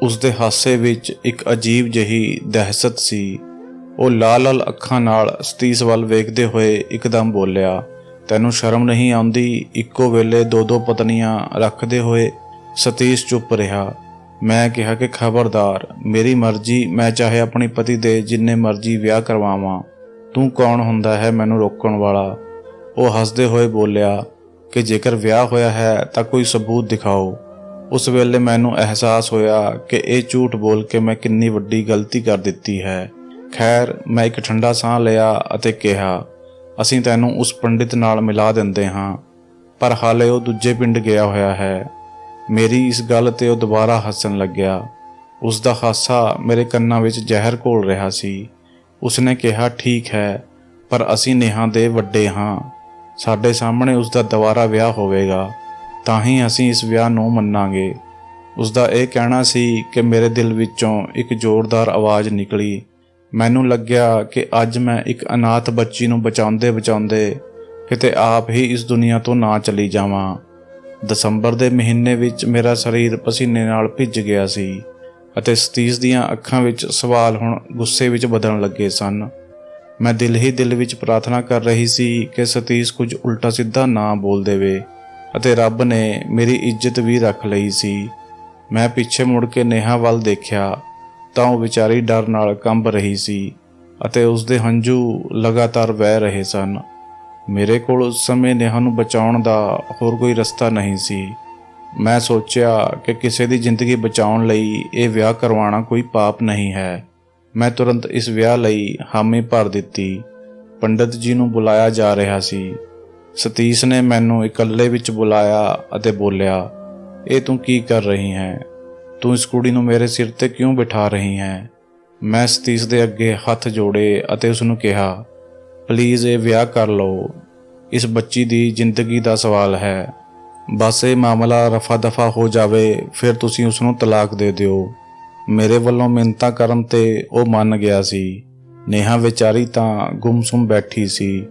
ਉਸ ਦੇ ਹਾਸੇ ਵਿੱਚ ਇੱਕ ਅਜੀਬ ਜਿਹੀ ਦਹਿਸ਼ਤ ਸੀ। ਉਹ ਲਾਲ ਅੱਖਾਂ ਨਾਲ ਸਤੀਸ਼ ਵੱਲ ਵੇਖਦੇ ਹੋਏ ਇੱਕਦਮ ਬੋਲਿਆ, ਤੈਨੂੰ ਸ਼ਰਮ ਨਹੀਂ ਆਉਂਦੀ? ਇੱਕੋ ਵੇਲੇ 2 ਪਤਨੀਆਂ ਰੱਖਦੇ ਹੋਏ। ਸਤੀਸ਼ ਚੁੱਪ ਰਿਹਾ। ਮੈਂ ਕਿਹਾ ਕਿ ਖਬਰਦਾਰ, ਮੇਰੀ ਮਰਜ਼ੀ, ਮੈਂ ਚਾਹੇ ਆਪਣੇ ਪਤੀ ਦੇ ਜਿੰਨੇ ਮਰਜ਼ੀ ਵਿਆਹ ਕਰਵਾਵਾਂ। ਤੂੰ ਕੌਣ ਹੁੰਦਾ ਹੈ ਮੈਨੂੰ ਰੋਕਣ ਵਾਲਾ? ਉਹ ਹੱਸਦੇ ਹੋਏ ਬੋਲਿਆ ਕਿ ਜੇਕਰ ਵਿਆਹ ਹੋਇਆ ਹੈ ਤਾਂ ਕੋਈ ਸਬੂਤ ਦਿਖਾਓ। ਉਸ ਵੇਲੇ ਮੈਨੂੰ ਅਹਿਸਾਸ ਹੋਇਆ ਕਿ ਇਹ ਝੂਠ ਬੋਲ ਕੇ ਮੈਂ ਕਿੰਨੀ ਵੱਡੀ ਗਲਤੀ ਕਰ ਦਿੱਤੀ ਹੈ। ਖੈਰ, ਮੈਂ ਇੱਕ ਠੰਡਾ ਸਾਹ ਲਿਆ ਅਤੇ ਕਿਹਾ, ਅਸੀਂ ਤੈਨੂੰ ਉਸ ਪੰਡਿਤ ਨਾਲ ਮਿਲਾ ਦਿੰਦੇ ਹਾਂ, ਪਰ ਹਾਲੇ ਉਹ ਦੂਜੇ ਪਿੰਡ ਗਿਆ ਹੋਇਆ ਹੈ। ਮੇਰੀ ਇਸ ਗੱਲ ਤੇ ਉਹ ਦੁਬਾਰਾ ਹੱਸਣ ਲੱਗਿਆ। ਉਸ ਦਾ ਹਾਸਾ ਮੇਰੇ ਕੰਨਾਂ ਵਿੱਚ ਜ਼ਹਿਰ ਘੋਲ ਰਿਹਾ ਸੀ। ਉਸਨੇ ਕਿਹਾ, ਠੀਕ ਹੈ, ਪਰ ਅਸੀਂ ਨੇਹਾ ਦੇ ਵੱਡੇ ਹਾਂ। ਸਾਡੇ ਸਾਹਮਣੇ ਉਸ ਦਾ ਦੁਬਾਰਾ ਵਿਆਹ ਹੋਵੇਗਾ, ਤਾਂ ਹੀ ਅਸੀਂ ਇਸ ਵਿਆਹ ਨੂੰ ਮੰਨਾਂਗੇ। ਉਸ ਦਾ ਇਹ ਕਹਿਣਾ ਸੀ ਕਿ ਮੇਰੇ ਦਿਲ ਵਿੱਚੋਂ ਇੱਕ ਜ਼ੋਰਦਾਰ ਆਵਾਜ਼ ਨਿਕਲੀ। ਮੈਨੂੰ ਲੱਗਿਆ ਕਿ ਅੱਜ ਮੈਂ ਇੱਕ ਅਨਾਥ ਬੱਚੀ ਨੂੰ ਬਚਾਉਂਦੇ ਕਿਤੇ ਆਪ ਹੀ ਇਸ ਦੁਨੀਆ ਤੋਂ ਨਾ ਚਲੀ ਜਾਵਾਂ। ਦਸੰਬਰ ਦੇ ਮਹੀਨੇ ਵਿੱਚ ਮੇਰਾ ਸਰੀਰ ਪਸੀਨੇ ਨਾਲ ਭਿੱਜ ਗਿਆ ਸੀ ਅਤੇ ਸਤੀਸ਼ ਦੀਆਂ ਅੱਖਾਂ ਵਿੱਚ ਸਵਾਲ ਹੁਣ ਗੁੱਸੇ ਵਿੱਚ ਬਦਲਣ ਲੱਗੇ ਸਨ। ਮੈਂ ਦਿਲ ਹੀ ਦਿਲ ਵਿੱਚ ਪ੍ਰਾਰਥਨਾ ਕਰ ਰਹੀ ਸੀ ਕਿ ਸਤੀਸ਼ ਕੁਝ ਉਲਟਾ ਸਿੱਧਾ ਨਾ ਬੋਲ ਦੇਵੇ ਅਤੇ ਰੱਬ ਨੇ ਮੇਰੀ ਇੱਜ਼ਤ ਵੀ ਰੱਖ ਲਈ ਸੀ। ਮੈਂ ਪਿੱਛੇ ਮੁੜ ਕੇ ਨੇਹਾ ਵੱਲ ਦੇਖਿਆ ਤਾਂ ਉਹ ਵਿਚਾਰੀ ਡਰ ਨਾਲ ਕੰਬ ਰਹੀ ਸੀ ਅਤੇ ਉਸ ਦੇ ਹੰਝੂ ਲਗਾਤਾਰ ਵਹਿ ਰਹੇ ਸਨ। ਮੇਰੇ ਕੋਲ ਉਸ ਸਮੇਂ ਨੇਹਾ ਨੂੰ ਬਚਾਉਣ ਦਾ ਹੋਰ ਕੋਈ ਰਸਤਾ ਨਹੀਂ ਸੀ। ਮੈਂ ਸੋਚਿਆ ਕਿ ਕਿਸੇ ਦੀ ਜ਼ਿੰਦਗੀ ਬਚਾਉਣ ਲਈ ਇਹ ਵਿਆਹ ਕਰਵਾਉਣਾ ਕੋਈ ਪਾਪ ਨਹੀਂ ਹੈ। ਮੈਂ ਤੁਰੰਤ ਇਸ ਵਿਆਹ ਲਈ ਹਾਮੀ ਭਰ ਦਿੱਤੀ। ਪੰਡਿਤ ਜੀ ਨੂੰ ਬੁਲਾਇਆ ਜਾ ਰਿਹਾ ਸੀ। ਸਤੀਸ਼ ਨੇ ਮੈਨੂੰ ਇਕੱਲੇ ਵਿੱਚ ਬੁਲਾਇਆ ਅਤੇ ਬੋਲਿਆ, ਇਹ ਤੂੰ ਕੀ ਕਰ ਰਹੀ ਹੈ? ਤੂੰ ਇਸ ਕੁੜੀ ਨੂੰ ਮੇਰੇ ਸਿਰ ਤੇ ਕਿਉਂ ਬਿਠਾ ਰਹੀ ਹੈ? ਮੈਂ ਸਤੀਸ਼ ਦੇ ਅੱਗੇ ਹੱਥ ਜੋੜੇ ਅਤੇ ਉਸ ਨੂੰ ਕਿਹਾ, ਪਲੀਜ਼ ਇਹ ਵਿਆਹ ਕਰ ਲਓ। ਇਸ ਬੱਚੀ ਦੀ ਜ਼ਿੰਦਗੀ ਦਾ ਸਵਾਲ ਹੈ। ਬਸ ਇਹ ਮਾਮਲਾ ਰਫਾ ਦਫਾ ਹੋ ਜਾਵੇ, ਫਿਰ ਤੁਸੀਂ ਉਸ ਨੂੰ ਤਲਾਕ ਦੇ ਦਿਓ। ਮੇਰੇ ਵੱਲੋਂ ਮਿੰਨਤਾਂ ਕਰਨ ਤੇ ਉਹ ਮੰਨ ਗਿਆ ਸੀ। ਨੇਹਾ ਵਿਚਾਰੀ ਤਾਂ ਗੁੰਮਸੁੰਮ ਬੈਠੀ ਸੀ।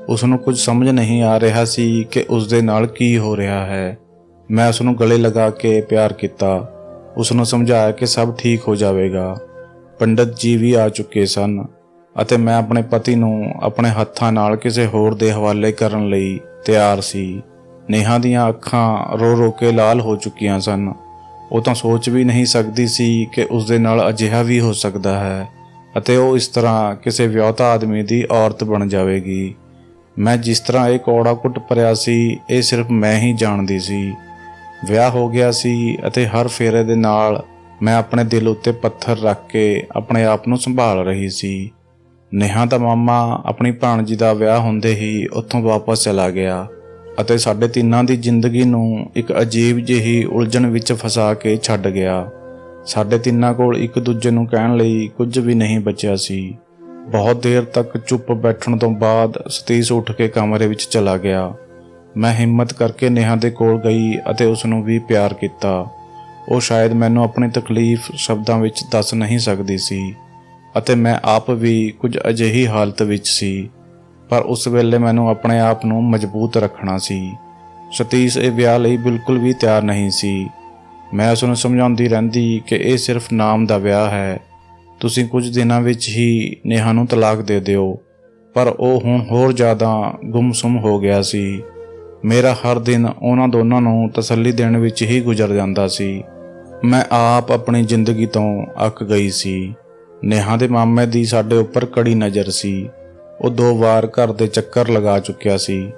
ਉਸ ਨੂੰ ਕੁਝ ਸਮਝ ਨਹੀਂ ਆ ਰਿਹਾ ਸੀ ਕਿ ਉਸ ਦੇ ਨਾਲ ਕੀ ਹੋ ਰਿਹਾ ਹੈ। ਮੈਂ ਉਸ ਨੂੰ ਗਲੇ ਲਗਾ ਕੇ ਪਿਆਰ ਕੀਤਾ। ਉਸ ਨੂੰ ਸਮਝਾਇਆ ਕਿ ਸਭ ਠੀਕ ਹੋ ਜਾਵੇਗਾ। ਪੰਡਿਤ ਜੀ ਵੀ ਆ ਚੁੱਕੇ ਸਨ ਅਤੇ ਮੈਂ ਆਪਣੇ ਪਤੀ ਨੂੰ ਆਪਣੇ ਹੱਥਾਂ ਨਾਲ ਕਿਸੇ ਹੋਰ ਦੇ ਹਵਾਲੇ ਕਰਨ ਲਈ ਤਿਆਰ ਸੀ। ਨੇਹਾ ਦੀਆਂ ਅੱਖਾਂ ਰੋ ਰੋ ਕੇ ਲਾਲ ਹੋ ਚੁੱਕੀਆਂ ਸਨ। ਉਹ ਤਾਂ ਸੋਚ ਵੀ ਨਹੀਂ ਸਕਦੀ ਸੀ ਕਿ ਉਸ ਦੇ ਨਾਲ ਅਜਿਹਾ ਵੀ ਹੋ ਸਕਦਾ ਹੈ ਅਤੇ ਉਹ ਇਸ ਤਰ੍ਹਾਂ ਕਿਸੇ ਵਿਆਹੁਤਾ ਆਦਮੀ ਦੀ ਔਰਤ ਬਣ ਜਾਵੇਗੀ। ਮੈਂ ਜਿਸ ਤਰ੍ਹਾਂ ਇਹ ਕੌੜਾ ਘੁੱਟ ਭਰਿਆ ਸੀ, ਇਹ ਸਿਰਫ ਮੈਂ ਹੀ ਜਾਣਦੀ ਸੀ। ਵਿਆਹ ਹੋ ਗਿਆ ਸੀ ਅਤੇ ਹਰ ਫੇਰੇ ਦੇ ਨਾਲ ਮੈਂ ਆਪਣੇ ਦਿਲ ਉੱਤੇ ਪੱਥਰ ਰੱਖ ਕੇ ਆਪਣੇ ਆਪ ਨੂੰ ਸੰਭਾਲ ਰਹੀ ਸੀ। ਨੇਹਾ ਦਾ ਮਾਮਾ ਆਪਣੀ ਭਾਣਜੀ ਦਾ ਵਿਆਹ ਹੁੰਦੇ ਹੀ ਉੱਥੋਂ ਵਾਪਸ ਚਲਾ ਗਿਆ ਅਤੇ ਸਾਡੇ ਤਿੰਨਾਂ ਦੀ ਜ਼ਿੰਦਗੀ ਨੂੰ ਇੱਕ ਅਜੀਬ ਜਿਹੀ ਉਲਝਣ ਵਿੱਚ ਫਸਾ ਕੇ ਛੱਡ ਗਿਆ। ਸਾਡੇ ਤਿੰਨਾਂ ਕੋਲ ਇੱਕ ਦੂਜੇ ਨੂੰ ਕਹਿਣ ਲਈ ਕੁਝ ਵੀ ਨਹੀਂ ਬਚਿਆ ਸੀ। ਬਹੁਤ ਦੇਰ ਤੱਕ ਚੁੱਪ ਬੈਠਣ ਤੋਂ ਬਾਅਦ ਸਤੀਸ਼ ਉੱਠ ਕੇ ਕਮਰੇ ਵਿੱਚ ਚਲਾ ਗਿਆ। ਮੈਂ ਹਿੰਮਤ ਕਰਕੇ ਨੇਹਾ ਦੇ ਕੋਲ ਗਈ ਅਤੇ ਉਸ ਨੂੰ ਵੀ ਪਿਆਰ ਕੀਤਾ। ਉਹ ਸ਼ਾਇਦ ਮੈਨੂੰ ਆਪਣੀ ਤਕਲੀਫ ਸ਼ਬਦਾਂ ਵਿੱਚ ਦੱਸ ਨਹੀਂ ਸਕਦੀ ਸੀ ਅਤੇ ਮੈਂ ਆਪ ਵੀ ਕੁਝ ਅਜਿਹੀ ਹਾਲਤ ਵਿੱਚ ਸੀ, ਪਰ ਉਸ ਵੇਲੇ ਮੈਨੂੰ ਆਪਣੇ ਆਪ ਨੂੰ ਮਜ਼ਬੂਤ ਰੱਖਣਾ ਸੀ। ਸਤੀਸ਼ ਇਹ ਵਿਆਹ ਲਈ ਬਿਲਕੁਲ ਵੀ ਤਿਆਰ ਨਹੀਂ ਸੀ। ਮੈਂ ਉਸ ਨੂੰ ਸਮਝਾਉਂਦੀ ਰਹਿੰਦੀ ਕਿ ਇਹ ਸਿਰਫ ਨਾਮ ਦਾ ਵਿਆਹ ਹੈ, ਤੁਸੀਂ ਕੁਝ ਦਿਨਾਂ ਵਿੱਚ ਹੀ ਨੇਹਾ ਨੂੰ ਤਲਾਕ ਦੇ ਦਿਓ। ਪਰ ਉਹ ਹੁਣ ਹੋਰ ਜ਼ਿਆਦਾ ਗੁੰਮਸੁੰਮ ਹੋ ਗਿਆ ਸੀ। ਮੇਰਾ ਹਰ ਦਿਨ ਉਹਨਾਂ ਦੋਨਾਂ ਨੂੰ ਤਸੱਲੀ ਦੇਣ ਵਿੱਚ ਹੀ ਗੁਜ਼ਰ ਜਾਂਦਾ ਸੀ। ਮੈਂ ਆਪ ਆਪਣੀ ਜ਼ਿੰਦਗੀ ਤੋਂ ਅੱਕ ਗਈ ਸੀ। ਨੇਹਾ ਦੇ ਮਾਮੇ ਦੀ ਸਾਡੇ ਉੱਪਰ ਕੜੀ ਨਜ਼ਰ ਸੀ। ਉਹ 2 ਵਾਰ ਘਰ ਦੇ ਚੱਕਰ ਲਗਾ ਚੁੱਕਿਆ ਸੀ,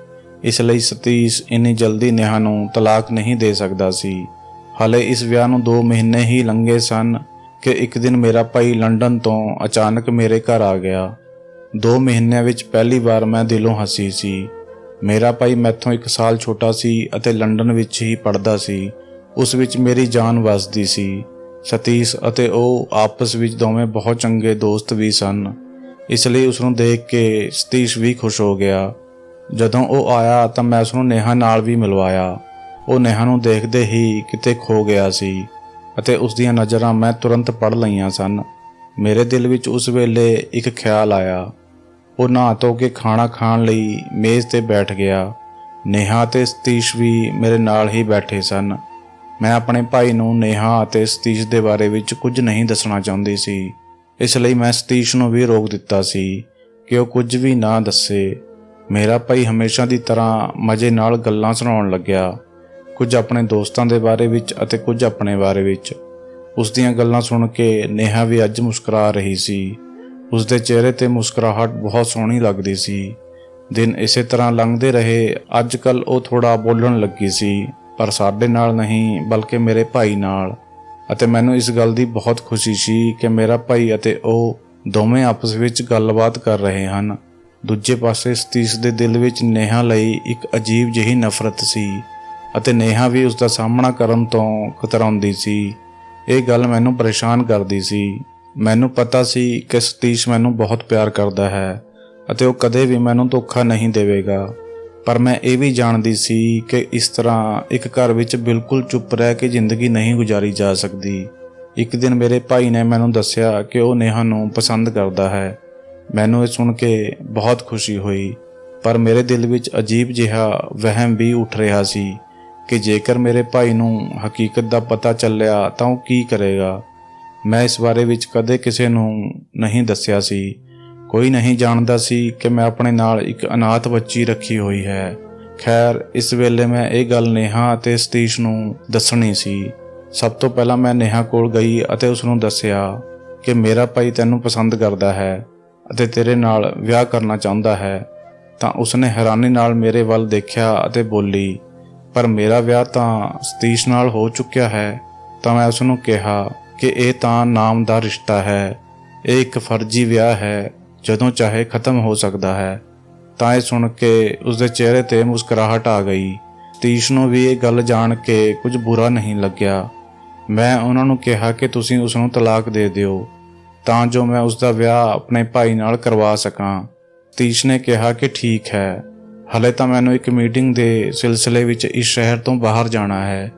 ਇਸ ਲਈ ਸਤੀਸ਼ ਇੰਨੀ ਜਲਦੀ ਨੇਹਾ ਨੂੰ ਤਲਾਕ ਨਹੀਂ ਦੇ ਸਕਦਾ ਸੀ। ਹਾਲੇ ਇਸ ਵਿਆਹ ਨੂੰ 2 ਮਹੀਨੇ ਹੀ ਲੰਘੇ ਸਨ ਕਿ ਇੱਕ ਦਿਨ ਮੇਰਾ ਭਾਈ ਲੰਡਨ ਤੋਂ ਅਚਾਨਕ ਮੇਰੇ ਘਰ ਆ ਗਿਆ। 2 ਮਹੀਨਿਆਂ ਵਿੱਚ ਪਹਿਲੀ ਵਾਰ ਮੈਂ ਦਿਲੋਂ ਹੱਸੀ ਸੀ। ਮੇਰਾ ਭਾਈ ਮੈਥੋਂ 1 ਸਾਲ ਛੋਟਾ ਸੀ ਅਤੇ ਲੰਡਨ ਵਿੱਚ ਹੀ ਪੜ੍ਹਦਾ ਸੀ। ਉਸ ਵਿੱਚ ਮੇਰੀ ਜਾਨ ਵਸਦੀ ਸੀ। ਸਤੀਸ਼ ਅਤੇ ਉਹ ਆਪਸ ਵਿੱਚ ਦੋਵੇਂ ਬਹੁਤ ਚੰਗੇ ਦੋਸਤ ਵੀ ਸਨ, ਇਸ ਲਈ ਉਸ ਨੂੰ ਦੇਖ ਕੇ ਸਤੀਸ਼ ਵੀ ਖੁਸ਼ ਹੋ ਗਿਆ। ਜਦੋਂ ਉਹ ਆਇਆ ਤਾਂ ਮੈਂ ਉਸ ਨੂੰ ਨੇਹਾ ਨਾਲ ਵੀ ਮਿਲਵਾਇਆ। ਉਹ ਨੇਹਾ ਨੂੰ ਦੇਖਦੇ ਹੀ ਕਿਤੇ ਖੋ ਗਿਆ ਸੀ ਅਤੇ ਉਸ ਦੀਆਂ ਨਜ਼ਰਾਂ ਮੈਂ ਤੁਰੰਤ ਪੜ੍ਹ ਲਈਆਂ ਸਨ। ਮੇਰੇ ਦਿਲ ਵਿੱਚ ਉਸ ਵੇਲੇ ਇੱਕ ਖਿਆਲ ਆਇਆ। ਉਹ ਨਹਾ ਧੋ ਕੇ ਖਾਣਾ ਖਾਣ ਲਈ ਮੇਜ਼ ਤੇ ਬੈਠ ਗਿਆ। ਨੇਹਾ ਅਤੇ ਸਤੀਸ਼ ਵੀ ਮੇਰੇ ਨਾਲ ਹੀ ਬੈਠੇ ਸਨ। ਮੈਂ ਆਪਣੇ ਭਾਈ ਨੂੰ ਨੇਹਾ ਅਤੇ ਸਤੀਸ਼ ਦੇ ਬਾਰੇ ਵਿੱਚ ਕੁਝ ਨਹੀਂ ਦੱਸਣਾ ਚਾਹੁੰਦੀ ਸੀ, ਇਸ ਲਈ ਮੈਂ ਸਤੀਸ਼ ਨੂੰ ਵੀ ਰੋਕ ਦਿੱਤਾ ਸੀ ਕਿ ਉਹ ਕੁਝ ਵੀ ਨਾ ਦੱਸੇ। ਮੇਰਾ ਭਾਈ ਹਮੇਸ਼ਾ ਦੀ ਤਰ੍ਹਾਂ ਮਜ਼ੇ ਨਾਲ ਗੱਲਾਂ ਸੁਣਾਉਣ ਲੱਗਿਆ, ਕੁਝ ਆਪਣੇ ਦੋਸਤਾਂ ਦੇ ਬਾਰੇ ਵਿੱਚ ਅਤੇ ਕੁਝ ਆਪਣੇ ਬਾਰੇ ਵਿੱਚ। ਉਸ ਦੀਆਂ ਗੱਲਾਂ ਸੁਣ ਕੇ ਨੇਹਾ ਵੀ ਅੱਜ ਮੁਸਕਰਾ ਰਹੀ ਸੀ। ਉਸ ਦੇ ਚਿਹਰੇ ਤੇ ਮੁਸਕਰਾਹਟ ਬਹੁਤ ਸੋਹਣੀ ਲੱਗਦੀ ਸੀ। ਦਿਨ ਇਸੇ ਤਰ੍ਹਾਂ ਲੰਘਦੇ ਰਹੇ। ਅੱਜ ਕੱਲ੍ਹ ਉਹ ਥੋੜਾ ਬੋਲਣ ਲੱਗੀ ਸੀ, ਪਰ ਸਾਡੇ ਨਾਲ ਨਹੀਂ ਬਲਕਿ ਮੇਰੇ ਭਾਈ ਨਾਲ, ਅਤੇ ਮੈਨੂੰ ਇਸ ਗੱਲ ਦੀ ਬਹੁਤ ਖੁਸ਼ੀ ਸੀ ਕਿ ਮੇਰਾ ਭਾਈ ਅਤੇ ਉਹ ਦੋਵੇਂ ਆਪਸ ਵਿੱਚ ਗੱਲਬਾਤ ਕਰ ਰਹੇ ਹਨ। ਦੂਜੇ ਪਾਸੇ ਸਤੀਸ਼ ਦੇ ਦਿਲ ਵਿੱਚ ਨੇਹਾ ਲਈ ਇੱਕ ਅਜੀਬ ਜਿਹੀ ਨਫ਼ਰਤ ਸੀ ਅਤੇ ਨੇਹਾ ਵੀ ਉਸ ਦਾ ਸਾਹਮਣਾ ਕਰਨ ਤੋਂ ਕਤਰਾਉਂਦੀ ਸੀ। ਇਹ ਗੱਲ ਮੈਨੂੰ ਪਰੇਸ਼ਾਨ ਕਰਦੀ ਸੀ। ਮੈਨੂੰ ਪਤਾ ਸੀ ਕਿ ਸਤੀਸ਼ ਮੈਨੂੰ ਬਹੁਤ ਪਿਆਰ ਕਰਦਾ ਹੈ ਅਤੇ ਉਹ ਕਦੇ ਵੀ ਮੈਨੂੰ ਧੋਖਾ ਨਹੀਂ ਦੇਵੇਗਾ, ਪਰ ਮੈਂ ਇਹ ਵੀ ਜਾਣਦੀ ਸੀ ਕਿ ਇਸ ਤਰ੍ਹਾਂ ਇੱਕ ਘਰ ਵਿੱਚ ਬਿਲਕੁਲ ਚੁੱਪ ਰਹਿ ਕੇ ਜ਼ਿੰਦਗੀ ਨਹੀਂ ਗੁਜ਼ਾਰੀ ਜਾ ਸਕਦੀ। ਇੱਕ ਦਿਨ ਮੇਰੇ ਭਾਈ ਨੇ ਮੈਨੂੰ ਦੱਸਿਆ ਕਿ ਉਹ ਨੇਹਾ ਨੂੰ ਪਸੰਦ ਕਰਦਾ ਹੈ। ਮੈਨੂੰ ਇਹ ਸੁਣ ਕੇ ਬਹੁਤ ਖੁਸ਼ੀ ਹੋਈ, ਪਰ ਮੇਰੇ ਦਿਲ ਵਿੱਚ ਅਜੀਬ ਜਿਹਾ ਵਹਿਮ ਵੀ ਉੱਠ ਰਿਹਾ ਸੀ ਕਿ ਜੇਕਰ ਮੇਰੇ ਭਾਈ ਨੂੰ ਹਕੀਕਤ ਦਾ ਪਤਾ ਚੱਲਿਆ ਤਾਂ ਉਹ ਕੀ ਕਰੇਗਾ। ਮੈਂ ਇਸ ਬਾਰੇ ਵਿੱਚ ਕਦੇ ਕਿਸੇ ਨੂੰ ਨਹੀਂ ਦੱਸਿਆ ਸੀ। ਕੋਈ ਨਹੀਂ ਜਾਣਦਾ ਸੀ ਕਿ ਮੈਂ ਆਪਣੇ ਨਾਲ ਇੱਕ ਅਨਾਥ ਬੱਚੀ ਰੱਖੀ ਹੋਈ ਹੈ। ਖੈਰ, ਇਸ ਵੇਲੇ ਮੈਂ ਇਹ ਗੱਲ ਨੇਹਾ ਅਤੇ ਸਤੀਸ਼ ਨੂੰ ਦੱਸਣੀ ਸੀ। ਸਭ ਤੋਂ ਪਹਿਲਾਂ ਮੈਂ ਨੇਹਾ ਕੋਲ ਗਈ ਅਤੇ ਉਸ ਨੂੰ ਦੱਸਿਆ ਕਿ ਮੇਰਾ ਭਾਈ ਤੈਨੂੰ ਪਸੰਦ ਕਰਦਾ ਹੈ ਅਤੇ ਤੇਰੇ ਨਾਲ ਵਿਆਹ ਕਰਨਾ ਚਾਹੁੰਦਾ ਹੈ। ਤਾਂ ਉਸਨੇ ਹੈਰਾਨੀ ਨਾਲ ਮੇਰੇ ਵੱਲ ਦੇਖਿਆ ਅਤੇ ਬੋਲੀ, ਪਰ ਮੇਰਾ ਵਿਆਹ ਤਾਂ ਸਤੀਸ਼ ਨਾਲ ਹੋ ਚੁੱਕਿਆ ਹੈ। ਤਾਂ ਮੈਂ ਉਸ ਨੂੰ ਕਿਹਾ ਕਿ ਇਹ ਤਾਂ ਨਾਮ ਦਾ ਰਿਸ਼ਤਾ ਹੈ, ਇਹ ਇੱਕ ਫਰਜ਼ੀ ਵਿਆਹ ਹੈ, ਜਦੋਂ ਚਾਹੇ ਖਤਮ ਹੋ ਸਕਦਾ ਹੈ। ਤਾਂ ਇਹ ਸੁਣ ਕੇ ਉਸਦੇ ਚਿਹਰੇ ਤੇ ਮੁਸਕਰਾਹਟ ਆ ਗਈ। ਸਤੀਸ਼ ਨੂੰ ਵੀ ਇਹ ਗੱਲ ਜਾਣ ਕੇ ਕੁਝ ਬੁਰਾ ਨਹੀਂ ਲੱਗਿਆ। ਮੈਂ ਉਹਨਾਂ ਨੂੰ ਕਿਹਾ ਕਿ ਤੁਸੀਂ ਉਸ ਨੂੰ ਤਲਾਕ ਦੇ ਦਿਓ ਤਾਂ ਜੋ ਮੈਂ ਉਸ ਦਾ ਵਿਆਹ ਆਪਣੇ ਭਾਈ ਨਾਲ ਕਰਵਾ ਸਕਾਂ। ਸਤੀਸ਼ ਨੇ ਕਿਹਾ ਕਿ ਠੀਕ ਹੈ, ਹਲੇ ਤਾਂ ਮੈਨੂੰ ਇੱਕ ਮੀਟਿੰਗ ਦੇ ਸਿਲਸਿਲੇ ਵਿੱਚ ਇਸ ਸ਼ਹਿਰ ਤੋਂ ਬਾਹਰ ਜਾਣਾ ਹੈ।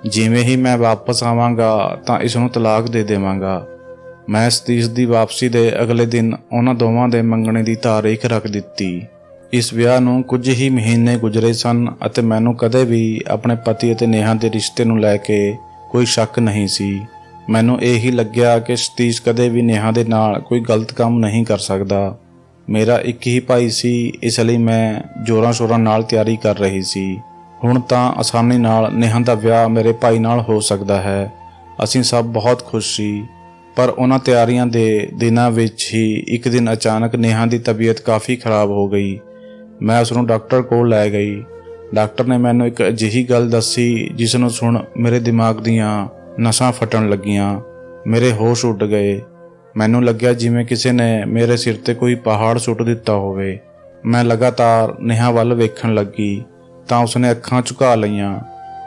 ਜਿਵੇਂ ਹੀ ਮੈਂ ਵਾਪਸ ਆਵਾਂਗਾ ਤਾਂ ਇਸ ਨੂੰ ਤਲਾਕ ਦੇ ਦੇਵਾਂਗਾ। ਮੈਂ ਸਤੀਸ਼ ਦੀ ਵਾਪਸੀ ਦੇ ਅਗਲੇ ਦਿਨ ਉਹਨਾਂ ਦੋਵਾਂ ਦੇ ਮੰਗਣੇ ਦੀ ਤਾਰੀਖ ਰੱਖ ਦਿੱਤੀ। ਇਸ ਵਿਆਹ ਨੂੰ ਕੁਝ ਹੀ ਮਹੀਨੇ ਗੁਜ਼ਰੇ ਸਨ ਅਤੇ ਮੈਨੂੰ ਕਦੇ ਵੀ ਆਪਣੇ ਪਤੀ ਅਤੇ ਨੇਹਾ ਦੇ ਰਿਸ਼ਤੇ ਨੂੰ ਲੈ ਕੇ ਕੋਈ ਸ਼ੱਕ ਨਹੀਂ ਸੀ। ਮੈਨੂੰ ਇਹ ਹੀ ਲੱਗਿਆ ਕਿ ਸਤੀਸ਼ ਕਦੇ ਵੀ ਨੇਹਾ ਦੇ ਨਾਲ ਕੋਈ ਗਲਤ ਕੰਮ ਨਹੀਂ ਕਰ ਸਕਦਾ। ਮੇਰਾ ਇੱਕ ਹੀ ਭਾਈ ਸੀ, ਇਸ ਲਈ ਮੈਂ ਜ਼ੋਰਾਂ ਸ਼ੋਰਾਂ ਨਾਲ ਤਿਆਰੀ ਕਰ ਰਹੀ ਸੀ। ਹੁਣ ਤਾਂ ਆਸਾਨੀ ਨਾਲ ਨੇਹਾ ਦਾ ਵਿਆਹ ਮੇਰੇ ਭਾਈ ਨਾਲ ਹੋ ਸਕਦਾ ਹੈ। ਅਸੀਂ ਸਭ ਬਹੁਤ ਖੁਸ਼ ਸੀ, ਪਰ ਉਹਨਾਂ ਤਿਆਰੀਆਂ ਦੇ ਦਿਨਾਂ ਵਿੱਚ ਹੀ ਇੱਕ ਦਿਨ ਅਚਾਨਕ ਨੇਹਾ ਦੀ ਤਬੀਅਤ ਕਾਫੀ ਖਰਾਬ ਹੋ ਗਈ। ਮੈਂ ਉਸ ਨੂੰ ਡਾਕਟਰ ਕੋਲ ਲੈ ਗਈ। ਡਾਕਟਰ ਨੇ ਮੈਨੂੰ ਇੱਕ ਅਜਿਹੀ ਗੱਲ ਦੱਸੀ ਜਿਸ ਨੂੰ ਸੁਣ ਮੇਰੇ ਦਿਮਾਗ ਦੀਆਂ ਨਸਾਂ ਫਟਣ ਲੱਗੀਆਂ। ਮੇਰੇ ਹੋਸ਼ ਉੱਡ ਗਏ। ਮੈਨੂੰ ਲੱਗਿਆ ਜਿਵੇਂ ਕਿਸੇ ਨੇ ਮੇਰੇ ਸਿਰ ਤੇ ਕੋਈ ਪਹਾੜ ਸੁੱਟ ਦਿੱਤਾ ਹੋਵੇ। ਮੈਂ ਲਗਾਤਾਰ ਨੇਹਾ ਵੱਲ ਵੇਖਣ ਲੱਗੀ ਤਾਂ ਉਸਨੇ ਅੱਖਾਂ ਝੁਕਾ ਲਈਆਂ।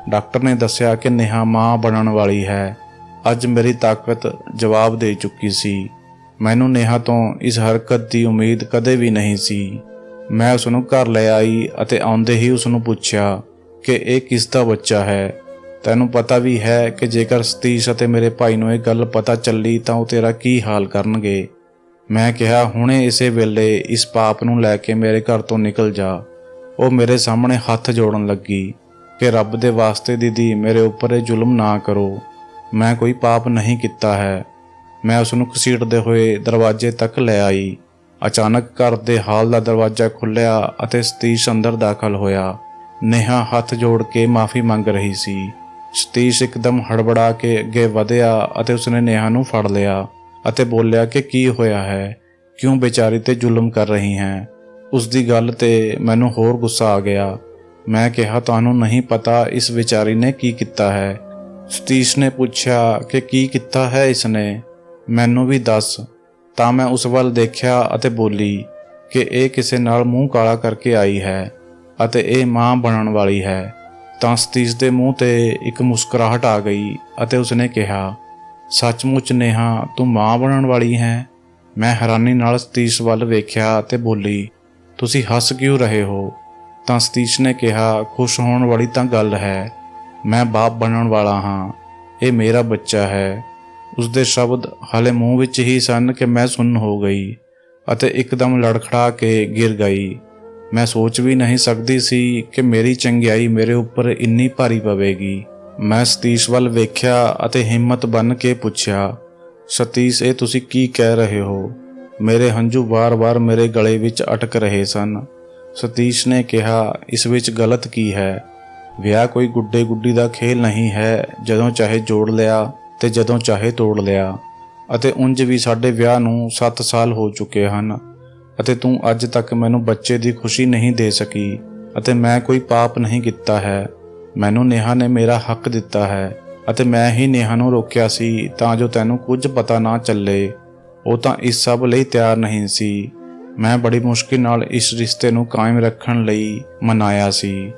ਡਾਕਟਰ ਨੇ ਦੱਸਿਆ ਕਿ ਨੇਹਾ ਮਾਂ ਬਣਨ ਵਾਲੀ ਹੈ। ਅੱਜ ਮੇਰੀ ਤਾਕਤ ਜਵਾਬ ਦੇ ਚੁੱਕੀ ਸੀ। ਮੈਨੂੰ ਨੇਹਾ ਤੋਂ ਇਸ ਹਰਕਤ ਦੀ ਉਮੀਦ ਕਦੇ ਵੀ ਨਹੀਂ ਸੀ। ਮੈਂ ਉਸ ਨੂੰ ਘਰ ਲੈ ਆਈ ਅਤੇ ਆਉਂਦੇ ਹੀ ਉਸ ਨੂੰ ਪੁੱਛਿਆ ਕਿ ਇਹ ਕਿਸ ਦਾ ਬੱਚਾ ਹੈ। ਤੈਨੂੰ ਪਤਾ ਵੀ ਹੈ ਕਿ ਜੇਕਰ ਸਤੀਸ਼ ਅਤੇ ਮੇਰੇ ਭਾਈ ਨੂੰ ਇਹ ਗੱਲ ਪਤਾ ਚੱਲੀ ਤਾਂ ਉਹ ਤੇਰਾ ਕੀ ਹਾਲ ਕਰਨਗੇ। ਮੈਂ ਕਿਹਾ, ਹੁਣੇ ਇਸੇ ਵੇਲੇ ਇਸ ਪਾਪ ਨੂੰ ਲੈ ਕੇ ਮੇਰੇ ਘਰ ਤੋਂ ਨਿਕਲ ਜਾ। ਉਹ ਮੇਰੇ ਸਾਹਮਣੇ ਹੱਥ ਜੋੜਨ ਲੱਗੀ ਕਿ ਰੱਬ ਦੇ ਵਾਸਤੇ ਦੀਦੀ ਮੇਰੇ ਉੱਪਰ ਇਹ ਜ਼ੁਲਮ ਨਾ ਕਰੋ, ਮੈਂ ਕੋਈ ਪਾਪ ਨਹੀਂ ਕੀਤਾ ਹੈ। ਮੈਂ ਉਸ ਨੂੰ ਘਸੀਟਦੇ ਹੋਏ ਦਰਵਾਜ਼ੇ ਤੱਕ ਲੈ ਆਈ। ਅਚਾਨਕ ਘਰ ਦੇ ਹਾਲ ਦਾ ਦਰਵਾਜ਼ਾ ਖੁੱਲ੍ਹਿਆ ਅਤੇ ਸਤੀਸ਼ ਅੰਦਰ ਦਾਖਲ ਹੋਇਆ। ਨੇਹਾ ਹੱਥ ਜੋੜ ਕੇ ਮਾਫ਼ੀ ਮੰਗ ਰਹੀ ਸੀ। ਸਤੀਸ਼ ਇੱਕਦਮ ਹੜਬੜਾ ਕੇ ਅੱਗੇ ਵਧਿਆ ਅਤੇ ਉਸਨੇ ਨੇਹਾ ਨੂੰ ਫੜ ਲਿਆ ਅਤੇ ਬੋਲਿਆ ਕਿ ਕੀ ਹੋਇਆ ਹੈ, ਕਿਉਂ ਬੇਚਾਰੀ ਤੇ ਜ਼ੁਲਮ ਕਰ ਰਹੀ ਹੈ। ਉਸ ਦੀ ਗੱਲ ਤੇ ਮੈਨੂੰ ਹੋਰ ਗੁੱਸਾ ਆ ਗਿਆ। ਮੈਂ ਕਿਹਾ, ਤੁਹਾਨੂੰ ਨਹੀਂ ਪਤਾ ਇਸ ਵਿਚਾਰੀ ਨੇ ਕੀ ਕੀਤਾ ਹੈ। ਸਤੀਸ਼ ਨੇ ਪੁੱਛਿਆ ਕਿ ਕੀ ਕੀਤਾ ਹੈ ਇਸਨੇ, ਮੈਨੂੰ ਵੀ ਦੱਸ। ਤਾਂ ਮੈਂ ਉਸ ਵੱਲ ਦੇਖਿਆ ਅਤੇ ਬੋਲੀ ਕਿ ਇਹ ਕਿਸੇ ਨਾਲ ਮੂੰਹ ਕਾਲਾ ਕਰਕੇ ਆਈ ਹੈ ਅਤੇ ਇਹ ਮਾਂ ਬਣਨ ਵਾਲੀ ਹੈ। ਤਾਂ ਸਤੀਸ਼ ਦੇ ਮੂੰਹ ਤੇ ਇੱਕ ਮੁਸਕਰਾਹਟ ਆ ਗਈ ਅਤੇ ਉਸਨੇ ਕਿਹਾ, ਸੱਚਮੁੱਚ ਨੇਹਾ, ਤੂੰ ਮਾਂ ਬਣਨ ਵਾਲੀ ਹੈ? ਮੈਂ ਹੈਰਾਨੀ ਨਾਲ ਸਤੀਸ਼ ਵੱਲ ਵੇਖਿਆ ਅਤੇ ਬੋਲੀ, ਤੁਸੀਂ ਹੱਸ ਕਿਉਂ ਰਹੇ ਹੋ? ਤਾਂ ਸਤੀਸ਼ ਨੇ ਕਿਹਾ, ਖੁਸ਼ ਹੋਣ ਵਾਲੀ ਤਾਂ ਗੱਲ ਹੈ, ਮੈਂ ਬਾਪ ਬਣਨ ਵਾਲਾ ਹਾਂ, ਇਹ ਮੇਰਾ ਬੱਚਾ ਹੈ। ਉਸਦੇ ਸ਼ਬਦ ਹਾਲੇ ਮੂੰਹ ਵਿੱਚ ਹੀ ਸਨ ਕਿ ਮੈਂ ਸੁੰਨ ਹੋ ਗਈ ਅਤੇ ਇੱਕਦਮ ਲੜਖੜਾ ਕੇ ਗਿਰ ਗਈ। ਮੈਂ ਸੋਚ ਵੀ ਨਹੀਂ ਸਕਦੀ ਸੀ ਕਿ ਮੇਰੀ ਚੰਗਿਆਈ ਮੇਰੇ ਉੱਪਰ ਇੰਨੀ ਭਾਰੀ ਪਵੇਗੀ। ਮੈਂ ਸਤੀਸ਼ ਵੱਲ ਵੇਖਿਆ ਅਤੇ ਹਿੰਮਤ ਬੰਨ੍ਹ ਕੇ ਪੁੱਛਿਆ, ਸਤੀਸ਼, ਇਹ ਤੁਸੀਂ ਕੀ ਕਹਿ ਰਹੇ ਹੋ? ਮੇਰੇ ਹੰਝੂ ਵਾਰ-ਵਾਰ ਮੇਰੇ ਗਲੇ ਵਿੱਚ ਅਟਕ ਰਹੇ ਸਨ। ਸਤੀਸ਼ ਨੇ ਕਿਹਾ, ਇਸ ਵਿੱਚ ਗਲਤ ਕੀ ਹੈ? ਵਿਆਹ ਕੋਈ ਗੁੱਡੇ-ਗੁੱਡੀ ਦਾ ਖੇਲ ਨਹੀਂ ਹੈ, ਜਦੋਂ ਚਾਹੇ ਜੋੜ ਲਿਆ ਤੇ ਜਦੋਂ ਚਾਹੇ ਤੋੜ ਲਿਆ। ਅਤੇ ਉਂਝ ਵੀ ਸਾਡੇ ਵਿਆਹ ਨੂੰ 7 ਸਾਲ ਹੋ ਚੁੱਕੇ ਹਨ ਅਤੇ ਤੂੰ ਅੱਜ ਤੱਕ ਮੈਨੂੰ ਬੱਚੇ ਦੀ ਖੁਸ਼ੀ ਨਹੀਂ ਦੇ ਸਕੀ ਅਤੇ ਮੈਂ ਕੋਈ ਪਾਪ ਨਹੀਂ ਕੀਤਾ ਹੈ। ਮੈਨੂੰ ਨੇਹਾ ਨੇ ਮੇਰਾ ਹੱਕ ਦਿੱਤਾ ਹੈ ਅਤੇ ਮੈਂ ਹੀ ਨੇਹਾ ਨੂੰ ਰੋਕਿਆ ਸੀ ਤਾਂ ਜੋ ਤੈਨੂੰ ਕੁਝ ਪਤਾ ਨਾ ਚੱਲੇ। ਉਹ ਤਾਂ ਇਸ ਸਭ ਲਈ ਤਿਆਰ ਨਹੀਂ ਸੀ। ਮੈਂ ਬੜੀ ਮੁਸ਼ਕਿਲ ਨਾਲ ਇਸ ਰਿਸ਼ਤੇ ਨੂੰ ਕਾਇਮ ਰੱਖਣ ਲਈ ਮਨਾਇਆ ਸੀ।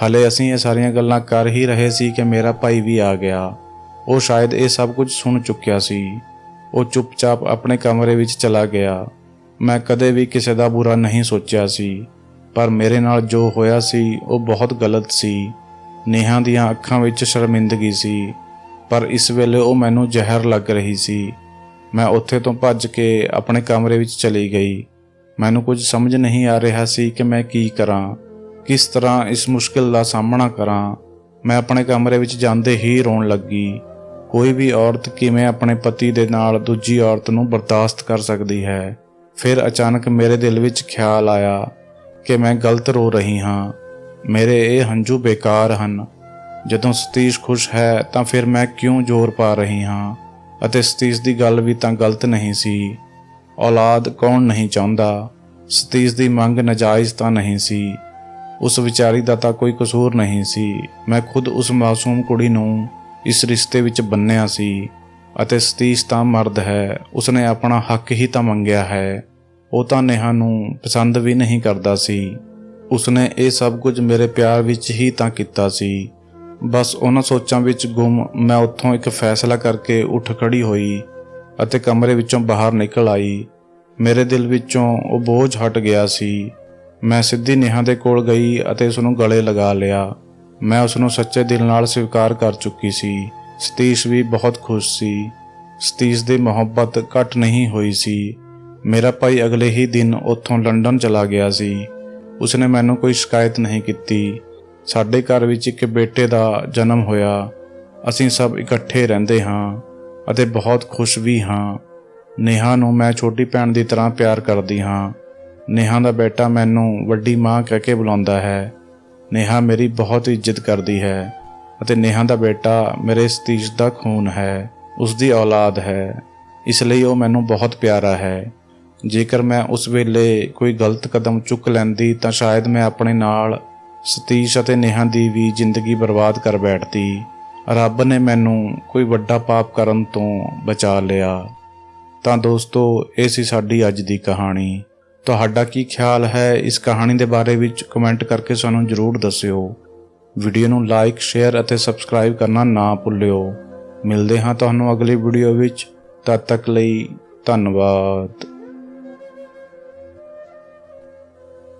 ਹਲੇ ਅਸੀਂ ਇਹ ਸਾਰੀਆਂ ਗੱਲਾਂ ਕਰ ਹੀ ਰਹੇ ਸੀ ਕਿ ਮੇਰਾ ਭਾਈ ਵੀ ਆ ਗਿਆ। ਉਹ ਸ਼ਾਇਦ ਇਹ ਸਭ ਕੁਝ ਸੁਣ ਚੁੱਕਿਆ ਸੀ। ਉਹ ਚੁੱਪਚਾਪ ਆਪਣੇ ਕਮਰੇ ਵਿੱਚ ਚਲਾ ਗਿਆ। ਮੈਂ ਕਦੇ ਵੀ ਕਿਸੇ ਦਾ ਬੁਰਾ ਨਹੀਂ ਸੋਚਿਆ ਸੀ, ਪਰ ਮੇਰੇ ਨਾਲ ਜੋ ਹੋਇਆ ਸੀ ਉਹ ਬਹੁਤ ਗਲਤ ਸੀ। ਨੇਹਾ ਦੀਆਂ ਅੱਖਾਂ ਵਿੱਚ ਸ਼ਰਮਿੰਦਗੀ ਸੀ, ਪਰ ਇਸ ਵੇਲੇ ਉਹ ਮੈਨੂੰ ਜ਼ਹਿਰ ਲੱਗ ਰਹੀ ਸੀ। ਮੈਂ ਉੱਥੇ ਤੋਂ ਭੱਜ ਕੇ ਆਪਣੇ ਕਮਰੇ ਵਿੱਚ ਚਲੀ ਗਈ। ਮੈਨੂੰ ਕੁਝ ਸਮਝ ਨਹੀਂ ਆ ਰਿਹਾ ਸੀ ਕਿ ਮੈਂ ਕੀ ਕਰਾਂ, ਕਿਸ ਤਰ੍ਹਾਂ ਇਸ ਮੁਸ਼ਕਿਲ ਦਾ ਸਾਹਮਣਾ ਕਰਾਂ। ਮੈਂ ਆਪਣੇ ਕਮਰੇ ਵਿੱਚ ਜਾਂਦੇ ਹੀ ਰੋਣ ਲੱਗੀ। ਕੋਈ ਵੀ ਔਰਤ ਕਿਵੇਂ ਆਪਣੇ ਪਤੀ ਦੇ ਨਾਲ ਦੂਜੀ ਔਰਤ ਨੂੰ ਬਰਦਾਸ਼ਤ ਕਰ ਸਕਦੀ ਹੈ? ਫਿਰ ਅਚਾਨਕ ਮੇਰੇ ਦਿਲ ਵਿੱਚ ਖਿਆਲ ਆਇਆ ਕਿ ਮੈਂ ਗਲਤ ਰੋ ਰਹੀ ਹਾਂ, ਮੇਰੇ ਇਹ ਹੰਝੂ ਬੇਕਾਰ ਹਨ। ਜਦੋਂ ਸਤੀਸ਼ ਖੁਸ਼ ਹੈ ਤਾਂ ਫਿਰ ਮੈਂ ਕਿਉਂ ਜ਼ੋਰ ਪਾ ਰਹੀ ਹਾਂ? ਅਤੇ ਸਤੀਸ਼ ਦੀ ਗੱਲ ਵੀ ਤਾਂ ਗਲਤ ਨਹੀਂ ਸੀ। ਔਲਾਦ ਕੌਣ ਨਹੀਂ ਚਾਹੁੰਦਾ? ਸਤੀਸ਼ ਦੀ ਮੰਗ ਨਾਜਾਇਜ਼ ਤਾਂ ਨਹੀਂ ਸੀ। ਉਸ ਵਿਚਾਰੀ ਦਾ ਤਾਂ ਕੋਈ ਕਸੂਰ ਨਹੀਂ ਸੀ। ਮੈਂ ਖੁਦ ਉਸ ਮਾਸੂਮ ਕੁੜੀ ਨੂੰ ਇਸ ਰਿਸ਼ਤੇ ਵਿੱਚ ਬੰਨ੍ਹਿਆ ਸੀ ਅਤੇ ਸਤੀਸ਼ ਤਾਂ ਮਰਦ ਹੈ, ਉਸਨੇ ਆਪਣਾ ਹੱਕ ਹੀ ਤਾਂ ਮੰਗਿਆ ਹੈ। ਉਹ ਤਾਂ ਨੇਹਾ ਨੂੰ ਪਸੰਦ ਵੀ ਨਹੀਂ ਕਰਦਾ ਸੀ। ਉਸਨੇ ਇਹ ਸਭ ਕੁਝ ਮੇਰੇ ਪਿਆਰ ਵਿੱਚ ਹੀ ਤਾਂ ਕੀਤਾ ਸੀ। ਬਸ ਉਹਨਾਂ ਸੋਚਾਂ ਵਿੱਚ ਗੁੰਮ ਮੈਂ ਉੱਥੋਂ ਇੱਕ ਫੈਸਲਾ ਕਰਕੇ ਉੱਠ ਖੜੀ ਹੋਈ ਅਤੇ ਕਮਰੇ ਵਿੱਚੋਂ ਬਾਹਰ ਨਿਕਲ ਆਈ। ਮੇਰੇ ਦਿਲ ਵਿੱਚੋਂ ਉਹ ਬੋਝ ਹਟ ਗਿਆ ਸੀ। ਮੈਂ ਸਿੱਧੀ ਨੇਹਾ ਦੇ ਕੋਲ ਗਈ ਅਤੇ ਉਸਨੂੰ ਗਲੇ ਲਗਾ ਲਿਆ। ਮੈਂ ਉਸਨੂੰ ਸੱਚੇ ਦਿਲ ਨਾਲ ਸਵੀਕਾਰ ਕਰ ਚੁੱਕੀ ਸੀ। ਸਤੀਸ਼ ਵੀ ਬਹੁਤ ਖੁਸ਼ ਸੀ। ਸਤੀਸ਼ ਦੀ ਮੁਹੱਬਤ ਘੱਟ ਨਹੀਂ ਹੋਈ ਸੀ। ਮੇਰਾ ਭਾਈ ਅਗਲੇ ਹੀ ਦਿਨ ਉੱਥੋਂ ਲੰਡਨ ਚਲਾ ਗਿਆ ਸੀ। ਉਸਨੇ ਮੈਨੂੰ ਕੋਈ ਸ਼ਿਕਾਇਤ ਨਹੀਂ ਕੀਤੀ। ਸਾਡੇ ਘਰ ਵਿੱਚ ਇੱਕ ਬੇਟੇ ਦਾ ਜਨਮ ਹੋਇਆ। ਅਸੀਂ ਸਭ ਇਕੱਠੇ ਰਹਿੰਦੇ ਹਾਂ ਅਤੇ ਬਹੁਤ ਖੁਸ਼ ਵੀ ਹਾਂ। ਨੇਹਾ ਨੂੰ ਮੈਂ ਛੋਟੀ ਭੈਣ ਦੀ ਤਰ੍ਹਾਂ ਪਿਆਰ ਕਰਦੀ ਹਾਂ। ਨੇਹਾ ਦਾ ਬੇਟਾ ਮੈਨੂੰ ਵੱਡੀ ਮਾਂ ਕਹਿ ਕੇ ਬੁਲਾਉਂਦਾ ਹੈ। ਨੇਹਾ ਮੇਰੀ ਬਹੁਤ ਇੱਜ਼ਤ ਕਰਦੀ ਹੈ ਅਤੇ ਨੇਹਾ ਦਾ ਬੇਟਾ ਮੇਰੇ ਸਤੀਸ਼ ਦਾ ਖੂਨ ਹੈ, ਉਸਦੀ ਔਲਾਦ ਹੈ, ਇਸ ਲਈ ਉਹ ਮੈਨੂੰ ਬਹੁਤ ਪਿਆਰਾ ਹੈ। ਜੇਕਰ ਮੈਂ ਉਸ ਵੇਲੇ ਕੋਈ ਗਲਤ ਕਦਮ ਚੁੱਕ ਲੈਂਦੀ ਤਾਂ ਸ਼ਾਇਦ ਮੈਂ ਆਪਣੇ ਨਾਲ ਸਤੀਸ਼ ਅਤੇ ਨੇਹਾ ਦੀ ਵੀ ਜ਼ਿੰਦਗੀ ਬਰਬਾਦ ਕਰ ਬੈਠਦੀ। ਰੱਬ ਨੇ ਮੈਨੂੰ ਕੋਈ ਵੱਡਾ ਪਾਪ ਕਰਨ ਤੋਂ ਬਚਾ ਲਿਆ। ਤਾਂ ਦੋਸਤੋ, ਇਹ ਸੀ ਸਾਡੀ ਅੱਜ ਦੀ ਕਹਾਣੀ। ਤੁਹਾਡਾ ਕੀ ਖਿਆਲ ਹੈ ਇਸ ਕਹਾਣੀ ਦੇ ਬਾਰੇ ਵਿੱਚ ਕਮੈਂਟ ਕਰਕੇ ਸਾਨੂੰ ਜ਼ਰੂਰ ਦੱਸਿਓ। ਵੀਡੀਓ ਨੂੰ ਲਾਈਕ, ਸ਼ੇਅਰ ਅਤੇ ਸਬਸਕ੍ਰਾਈਬ ਕਰਨਾ ਨਾ ਭੁੱਲਿਓ। ਮਿਲਦੇ ਹਾਂ ਤੁਹਾਨੂੰ ਅਗਲੀ ਵੀਡੀਓ ਵਿੱਚ। ਤਦ ਤੱਕ ਲਈ ਧੰਨਵਾਦ।